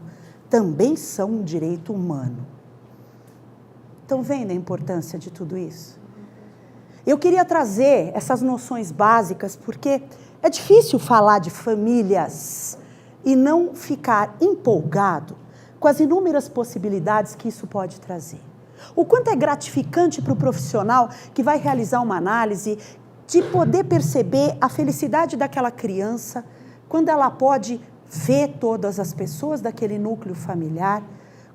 também são um direito humano. Estão vendo a importância de tudo isso? Eu queria trazer essas noções básicas, porque é difícil falar de famílias e não ficar empolgado com as inúmeras possibilidades que isso pode trazer. O quanto é gratificante para o profissional que vai realizar uma análise de poder perceber a felicidade daquela criança quando ela pode ver todas as pessoas daquele núcleo familiar,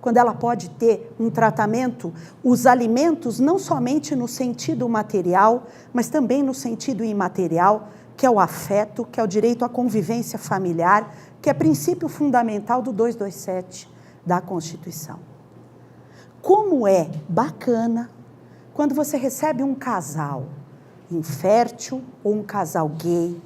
quando ela pode ter um tratamento, os alimentos, não somente no sentido material, mas também no sentido imaterial, que é o afeto, que é o direito à convivência familiar, que é princípio fundamental do 227 da Constituição. Como é bacana quando você recebe um casal infértil ou um casal gay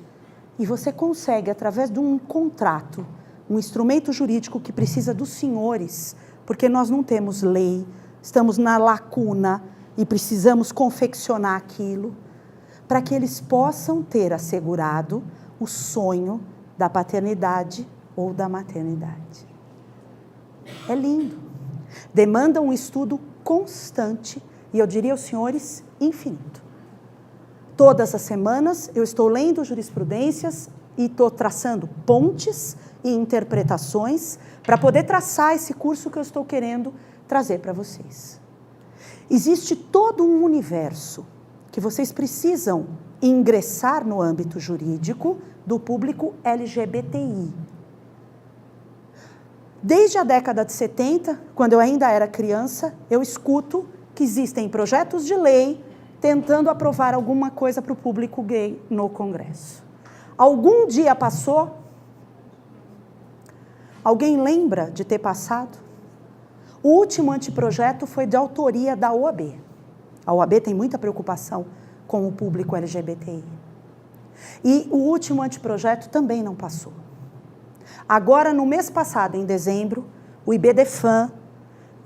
e você consegue, através de um contrato, um instrumento jurídico que precisa dos senhores, porque nós não temos lei, estamos na lacuna e precisamos confeccionar aquilo, para que eles possam ter assegurado o sonho da paternidade ou da maternidade. É lindo. Demanda um estudo constante e eu diria aos senhores, infinito. Todas as semanas eu estou lendo jurisprudências e estou traçando pontes e interpretações para poder traçar esse curso que eu estou querendo trazer para vocês. Existe todo um universo que vocês precisam ingressar no âmbito jurídico do público LGBTI. Desde a década de 70, quando eu ainda era criança, eu escuto que existem projetos de lei tentando aprovar alguma coisa para o público gay no Congresso. Algum dia passou? Alguém lembra de ter passado? O último anteprojeto foi de autoria da OAB. A OAB tem muita preocupação com o público LGBTI. E o último anteprojeto também não passou. Agora, no mês passado, em dezembro, o IBDFAM,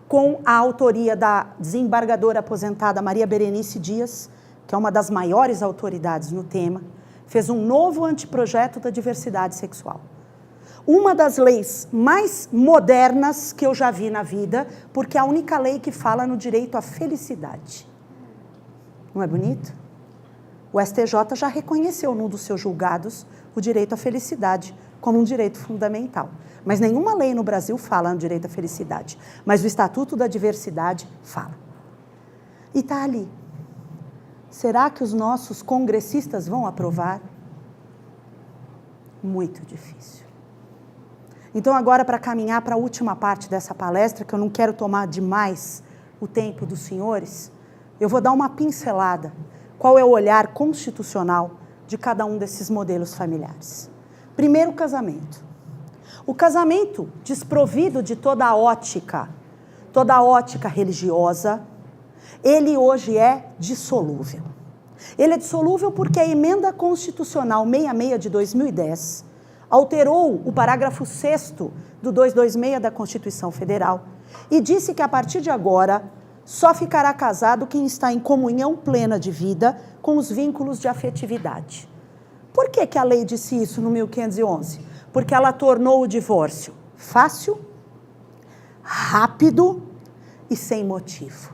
com a autoria da desembargadora aposentada Maria Berenice Dias, que é uma das maiores autoridades no tema, fez um novo anteprojeto da diversidade sexual. Uma das leis mais modernas que eu já vi na vida, porque é a única lei que fala no direito à felicidade. Não é bonito? O STJ já reconheceu num dos seus julgados o direito à felicidade como um direito fundamental. Mas nenhuma lei no Brasil fala no direito à felicidade. Mas o Estatuto da Diversidade fala. E está ali. Será que os nossos congressistas vão aprovar? Muito difícil. Então, agora, para caminhar para a última parte dessa palestra, que eu não quero tomar demais o tempo dos senhores, eu vou dar uma pincelada. Qual é o olhar constitucional de cada um desses modelos familiares? Primeiro, o casamento. O casamento, desprovido de toda a ótica religiosa, ele hoje é dissolúvel. Ele é dissolúvel porque a emenda constitucional 66 de 2010 alterou o parágrafo 6º do 226 da Constituição Federal e disse que a partir de agora só ficará casado quem está em comunhão plena de vida com os vínculos de afetividade. Por que a lei disse isso no 1511? Porque ela tornou o divórcio fácil, rápido e sem motivo.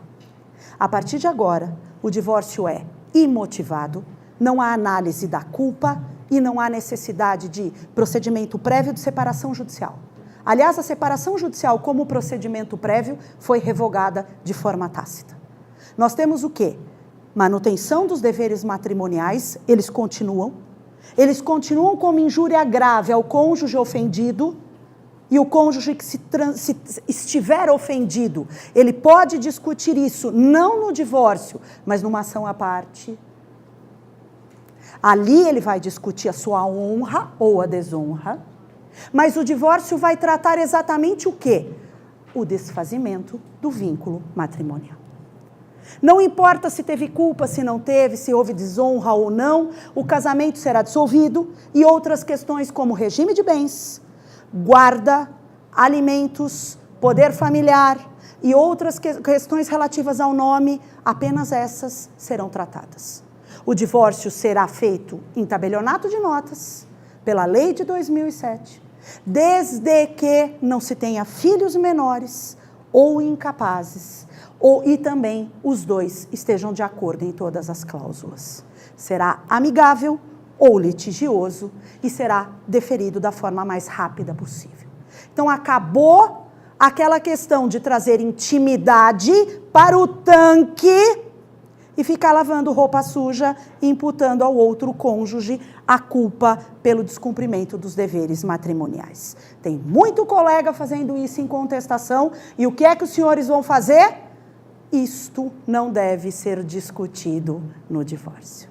A partir de agora, o divórcio é imotivado, não há análise da culpa e não há necessidade de procedimento prévio de separação judicial. Aliás, a separação judicial como procedimento prévio foi revogada de forma tácita. Nós temos o quê? Manutenção dos deveres matrimoniais, eles continuam como injúria grave ao cônjuge ofendido, e o cônjuge que se estiver ofendido, ele pode discutir isso, não no divórcio, mas numa ação à parte. Ali ele vai discutir a sua honra ou a desonra, mas o divórcio vai tratar exatamente o quê? O desfazimento do vínculo matrimonial. Não importa se teve culpa, se não teve, se houve desonra ou não, o casamento será dissolvido e outras questões como regime de bens, guarda, alimentos, poder familiar e outras questões relativas ao nome, apenas essas serão tratadas. O divórcio será feito em tabelionato de notas, pela lei de 2007, desde que não se tenha filhos menores ou incapazes, e também os dois estejam de acordo em todas as cláusulas. Será amigável ou litigioso e será deferido da forma mais rápida possível. Então, acabou aquela questão de trazer intimidade para o tanque e ficar lavando roupa suja e imputando ao outro cônjuge a culpa pelo descumprimento dos deveres matrimoniais. Tem muito colega fazendo isso em contestação, e o que é que os senhores vão fazer? Isto não deve ser discutido no divórcio.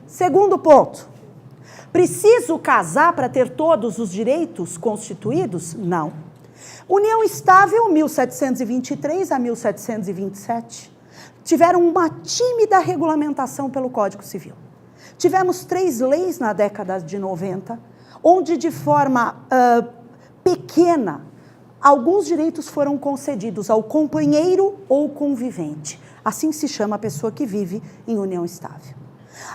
Segundo ponto, preciso casar para ter todos os direitos constituídos? Não. União estável, 1723 a 1727, tiveram uma tímida regulamentação pelo Código Civil. Tivemos 3 leis na década de 90, onde de forma pequena, alguns direitos foram concedidos ao companheiro ou convivente. Assim se chama a pessoa que vive em união estável.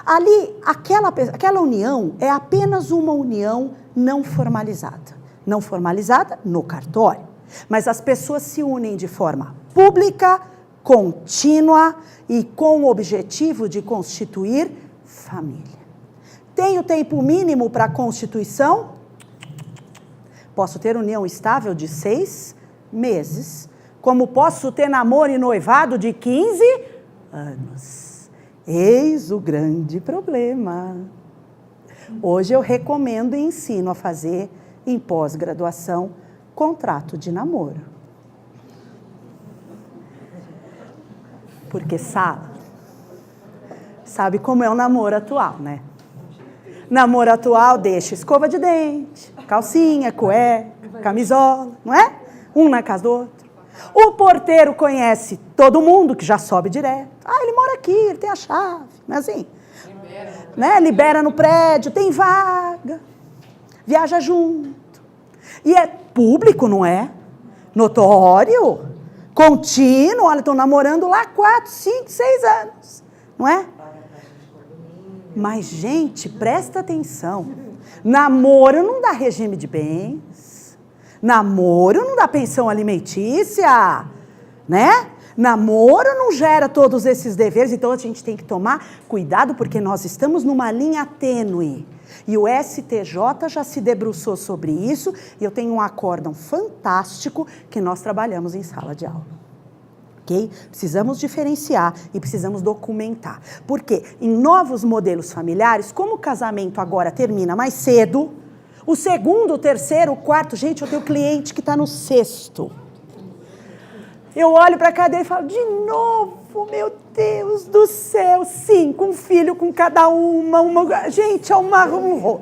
Ali, aquela união é apenas uma união não formalizada. Não formalizada no cartório. Mas as pessoas se unem de forma pública, contínua e com o objetivo de constituir família. Tem o tempo mínimo para a constituição? Posso ter união estável de 6 meses, como posso ter namoro e noivado de 15 anos. Eis o grande problema. Hoje eu recomendo e ensino a fazer, em pós-graduação, contrato de namoro. Porque sabe como é o namoro atual, né? Namoro atual deixa escova de dente, calcinha, cueca, camisola, não é? Um na casa do outro. O porteiro conhece todo mundo, que já sobe direto. Ah, ele mora aqui, ele tem a chave. Não é assim? Libera no prédio, tem vaga. Viaja junto. E é público, não é? Notório, contínuo. Olha, estão namorando lá 4, 5, 6 anos. Não é? Mas, gente, presta atenção. Namoro não dá regime de bens. Namoro não dá pensão alimentícia. Né? Namoro não gera todos esses deveres. Então, a gente tem que tomar cuidado, porque nós estamos numa linha tênue. E o STJ já se debruçou sobre isso. E eu tenho um acórdão fantástico que nós trabalhamos em sala de aula. Okay? Precisamos diferenciar e precisamos documentar. Porque em novos modelos familiares, como o casamento agora termina mais cedo, o segundo, o terceiro, o quarto... Gente, eu tenho cliente que está no 6º. Eu olho para a cadeira e falo, de novo, meu Deus do céu, 5, um filho com cada uma. Gente, é um horror.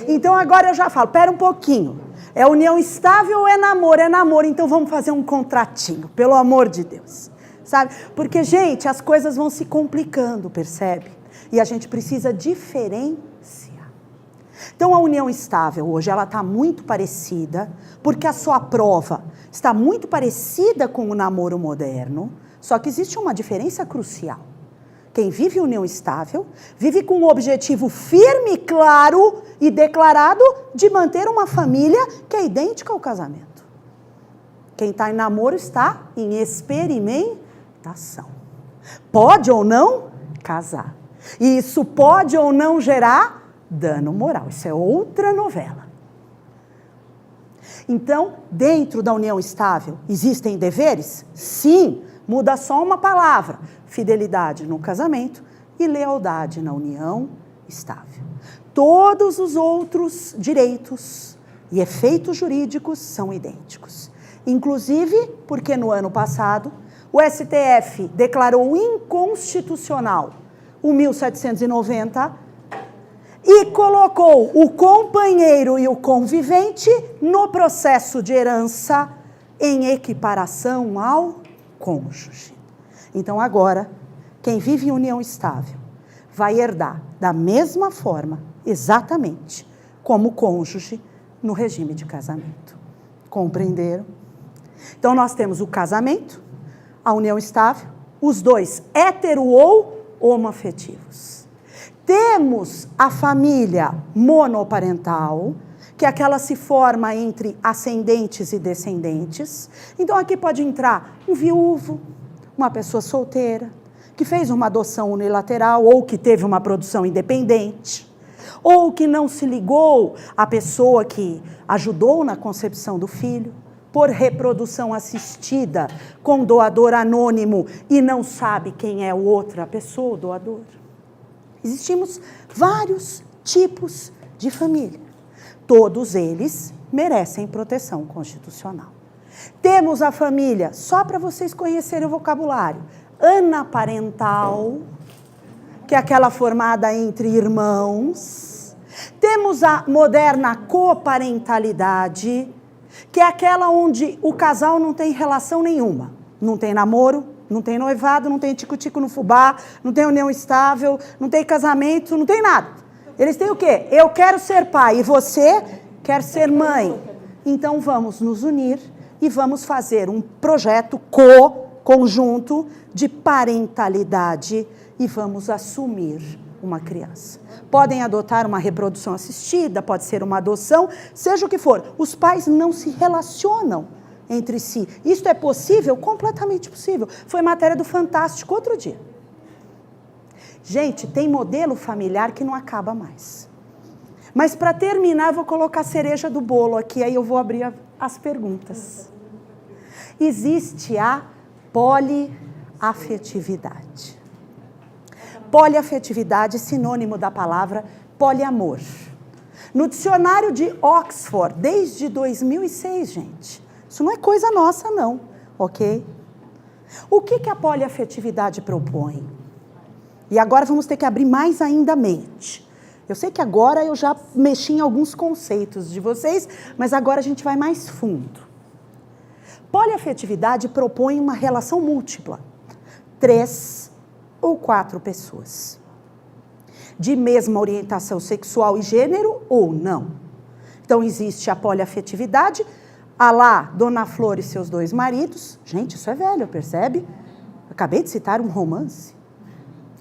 Então agora eu já falo, pera um pouquinho. É união estável ou é namoro? É namoro, então vamos fazer um contratinho, pelo amor de Deus. Sabe? Porque, gente, as coisas vão se complicando, percebe? E a gente precisa diferenciar. Então, a união estável hoje, ela está muito parecida, porque a sua prova está muito parecida com o namoro moderno, só que existe uma diferença crucial. Quem vive união estável, vive com um objetivo firme, claro e declarado de manter uma família que é idêntica ao casamento. Quem está em namoro está em experimentação. Pode ou não casar. E isso pode ou não gerar dano moral. Isso é outra novela. Então, dentro da união estável, existem deveres? Sim, muda só uma palavra. Fidelidade no casamento e lealdade na união estável. Todos os outros direitos e efeitos jurídicos são idênticos. Inclusive, porque no ano passado, o STF declarou inconstitucional o 1790 e colocou o companheiro e o convivente no processo de herança em equiparação ao cônjuge. Então, agora, quem vive em união estável vai herdar da mesma forma, exatamente, como o cônjuge no regime de casamento. Compreenderam? Então, nós temos o casamento, a união estável, os dois hétero ou homoafetivos. Temos a família monoparental, que é aquela que se forma entre ascendentes e descendentes. Então, aqui pode entrar um viúvo, uma pessoa solteira, que fez uma adoção unilateral ou que teve uma produção independente, ou que não se ligou à pessoa que ajudou na concepção do filho, por reprodução assistida com doador anônimo e não sabe quem é outra pessoa, o doador. Existimos vários tipos de família. Todos eles merecem proteção constitucional. Temos a família, só para vocês conhecerem o vocabulário, anaparental, que é aquela formada entre irmãos. Temos a moderna coparentalidade, que é aquela onde o casal não tem relação nenhuma. Não tem namoro, não tem noivado, não tem tico-tico no fubá, não tem união estável, não tem casamento, não tem nada. Eles têm o quê? Eu quero ser pai e você quer ser mãe. Então vamos nos unir e vamos fazer um projeto conjunto de parentalidade e vamos assumir uma criança. Podem adotar uma reprodução assistida, pode ser uma adoção, seja o que for. Os pais não se relacionam entre si. Isto é possível? Completamente possível. Foi matéria do Fantástico outro dia. Gente, tem modelo familiar que não acaba mais. Mas para terminar, eu vou colocar a cereja do bolo aqui, aí eu vou abrir as perguntas. Existe a poliafetividade. Poliafetividade, sinônimo da palavra poliamor. No dicionário de Oxford, desde 2006, gente. Isso não é coisa nossa, não, ok? O que a poliafetividade propõe? E agora vamos ter que abrir mais ainda a mente. Eu sei que agora eu já mexi em alguns conceitos de vocês, mas agora a gente vai mais fundo. Poliafetividade propõe uma relação múltipla. 3 ou 4 pessoas. De mesma orientação sexual e gênero ou não. Então, existe a poliafetividade, a lá, Dona Flor e seus 2 maridos. Gente, isso é velho, percebe? Acabei de citar um romance,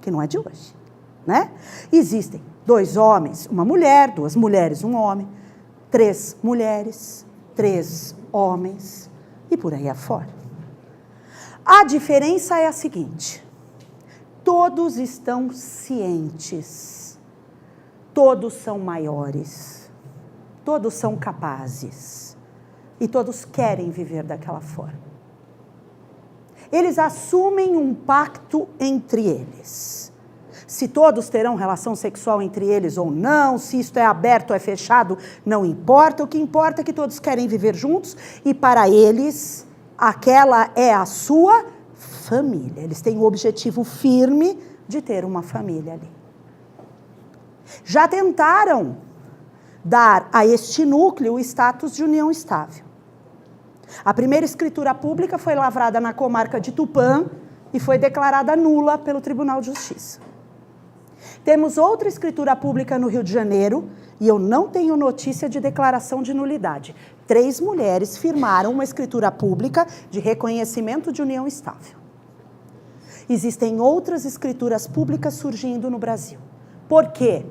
que não é de hoje, né? Existem 2 homens, uma mulher, 2 mulheres, um homem, 3 mulheres, 3 homens, e por aí afora. A diferença é a seguinte: todos estão cientes, todos são maiores, todos são capazes, e todos querem viver daquela forma. Eles assumem um pacto entre eles. Se todos terão relação sexual entre eles ou não, se isto é aberto ou é fechado, não importa. O que importa é que todos querem viver juntos e para eles, aquela é a sua família. Eles têm o objetivo firme de ter uma família ali. Já tentaram dar a este núcleo o status de união estável. A primeira escritura pública foi lavrada na comarca de Tupã e foi declarada nula pelo Tribunal de Justiça. Temos outra escritura pública no Rio de Janeiro e eu não tenho notícia de declaração de nulidade. 3 mulheres firmaram uma escritura pública de reconhecimento de união estável. Existem outras escrituras públicas surgindo no Brasil. Por quê?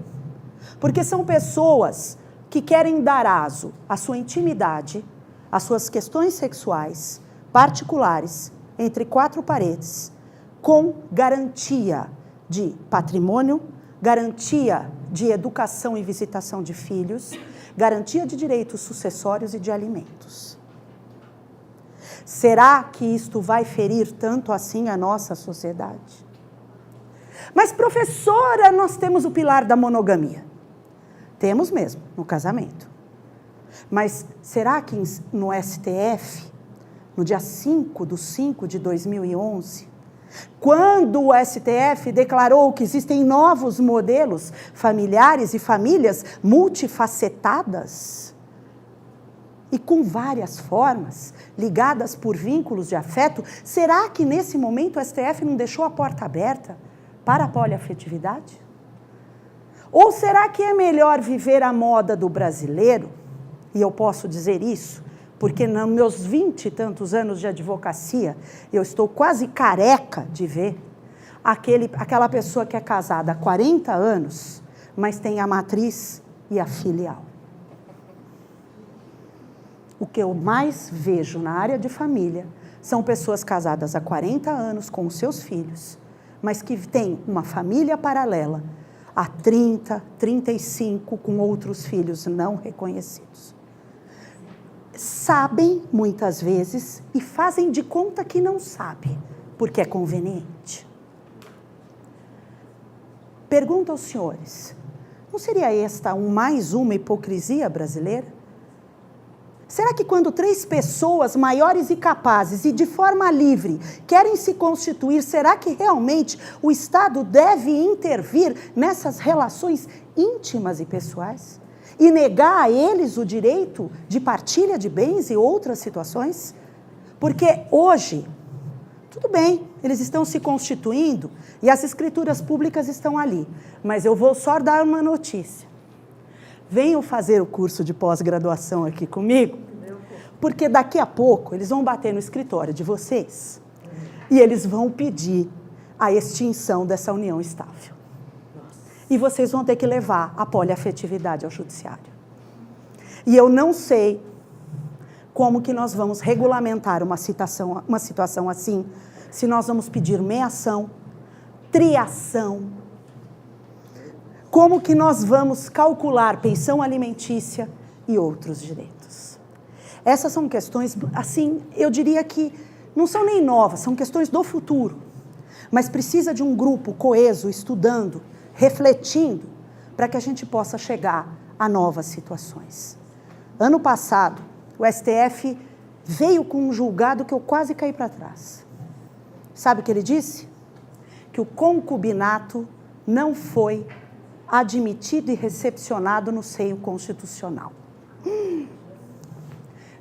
Porque são pessoas que querem dar aso à sua intimidade, às suas questões sexuais particulares, entre 4 paredes, com garantia de patrimônio, garantia de educação e visitação de filhos, garantia de direitos sucessórios e de alimentos. Será que isto vai ferir tanto assim a nossa sociedade? Mas, professora, nós temos o pilar da monogamia. Temos mesmo, no casamento. Mas será que no STF, no dia 5/5/2011, quando o STF declarou que existem novos modelos familiares e famílias multifacetadas e com várias formas, ligadas por vínculos de afeto, será que nesse momento o STF não deixou a porta aberta para a poliafetividade? Ou será que é melhor viver a moda do brasileiro? E eu posso dizer isso, porque nos meus 20 e tantos anos de advocacia, eu estou quase careca de ver aquela pessoa que é casada há 40 anos, mas tem a matriz e a filial. O que eu mais vejo na área de família são pessoas casadas há 40 anos com os seus filhos, mas que têm uma família paralela há 30, 35 com outros filhos não reconhecidos. Sabem, muitas vezes, e fazem de conta que não sabem, porque é conveniente. Pergunto aos senhores, não seria esta mais uma hipocrisia brasileira? Será que quando 3 pessoas maiores e capazes e de forma livre querem se constituir, será que realmente o Estado deve intervir nessas relações íntimas e pessoais? E negar a eles o direito de partilha de bens e outras situações? Porque hoje, tudo bem, eles estão se constituindo e as escrituras públicas estão ali. Mas eu vou só dar uma notícia. Venham fazer o curso de pós-graduação aqui comigo, porque daqui a pouco eles vão bater no escritório de vocês e eles vão pedir a extinção dessa união estável. E vocês vão ter que levar a poliafetividade ao judiciário. E eu não sei como que nós vamos regulamentar uma situação assim, se nós vamos pedir meação, triação, como que nós vamos calcular pensão alimentícia e outros direitos. Essas são questões, assim, eu diria que não são nem novas, são questões do futuro, mas precisa de um grupo coeso, estudando, refletindo, para que a gente possa chegar a novas situações. Ano passado, o STF veio com um julgado que eu quase caí para trás. Sabe o que ele disse? Que o concubinato não foi admitido e recepcionado no seio constitucional.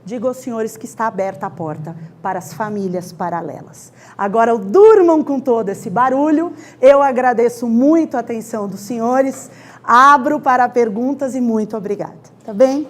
digo aos senhores que está aberta a porta para as famílias paralelas. Agora, durmam com todo esse barulho. Eu agradeço muito a atenção dos senhores. Abro para perguntas e muito obrigada. Tá bem?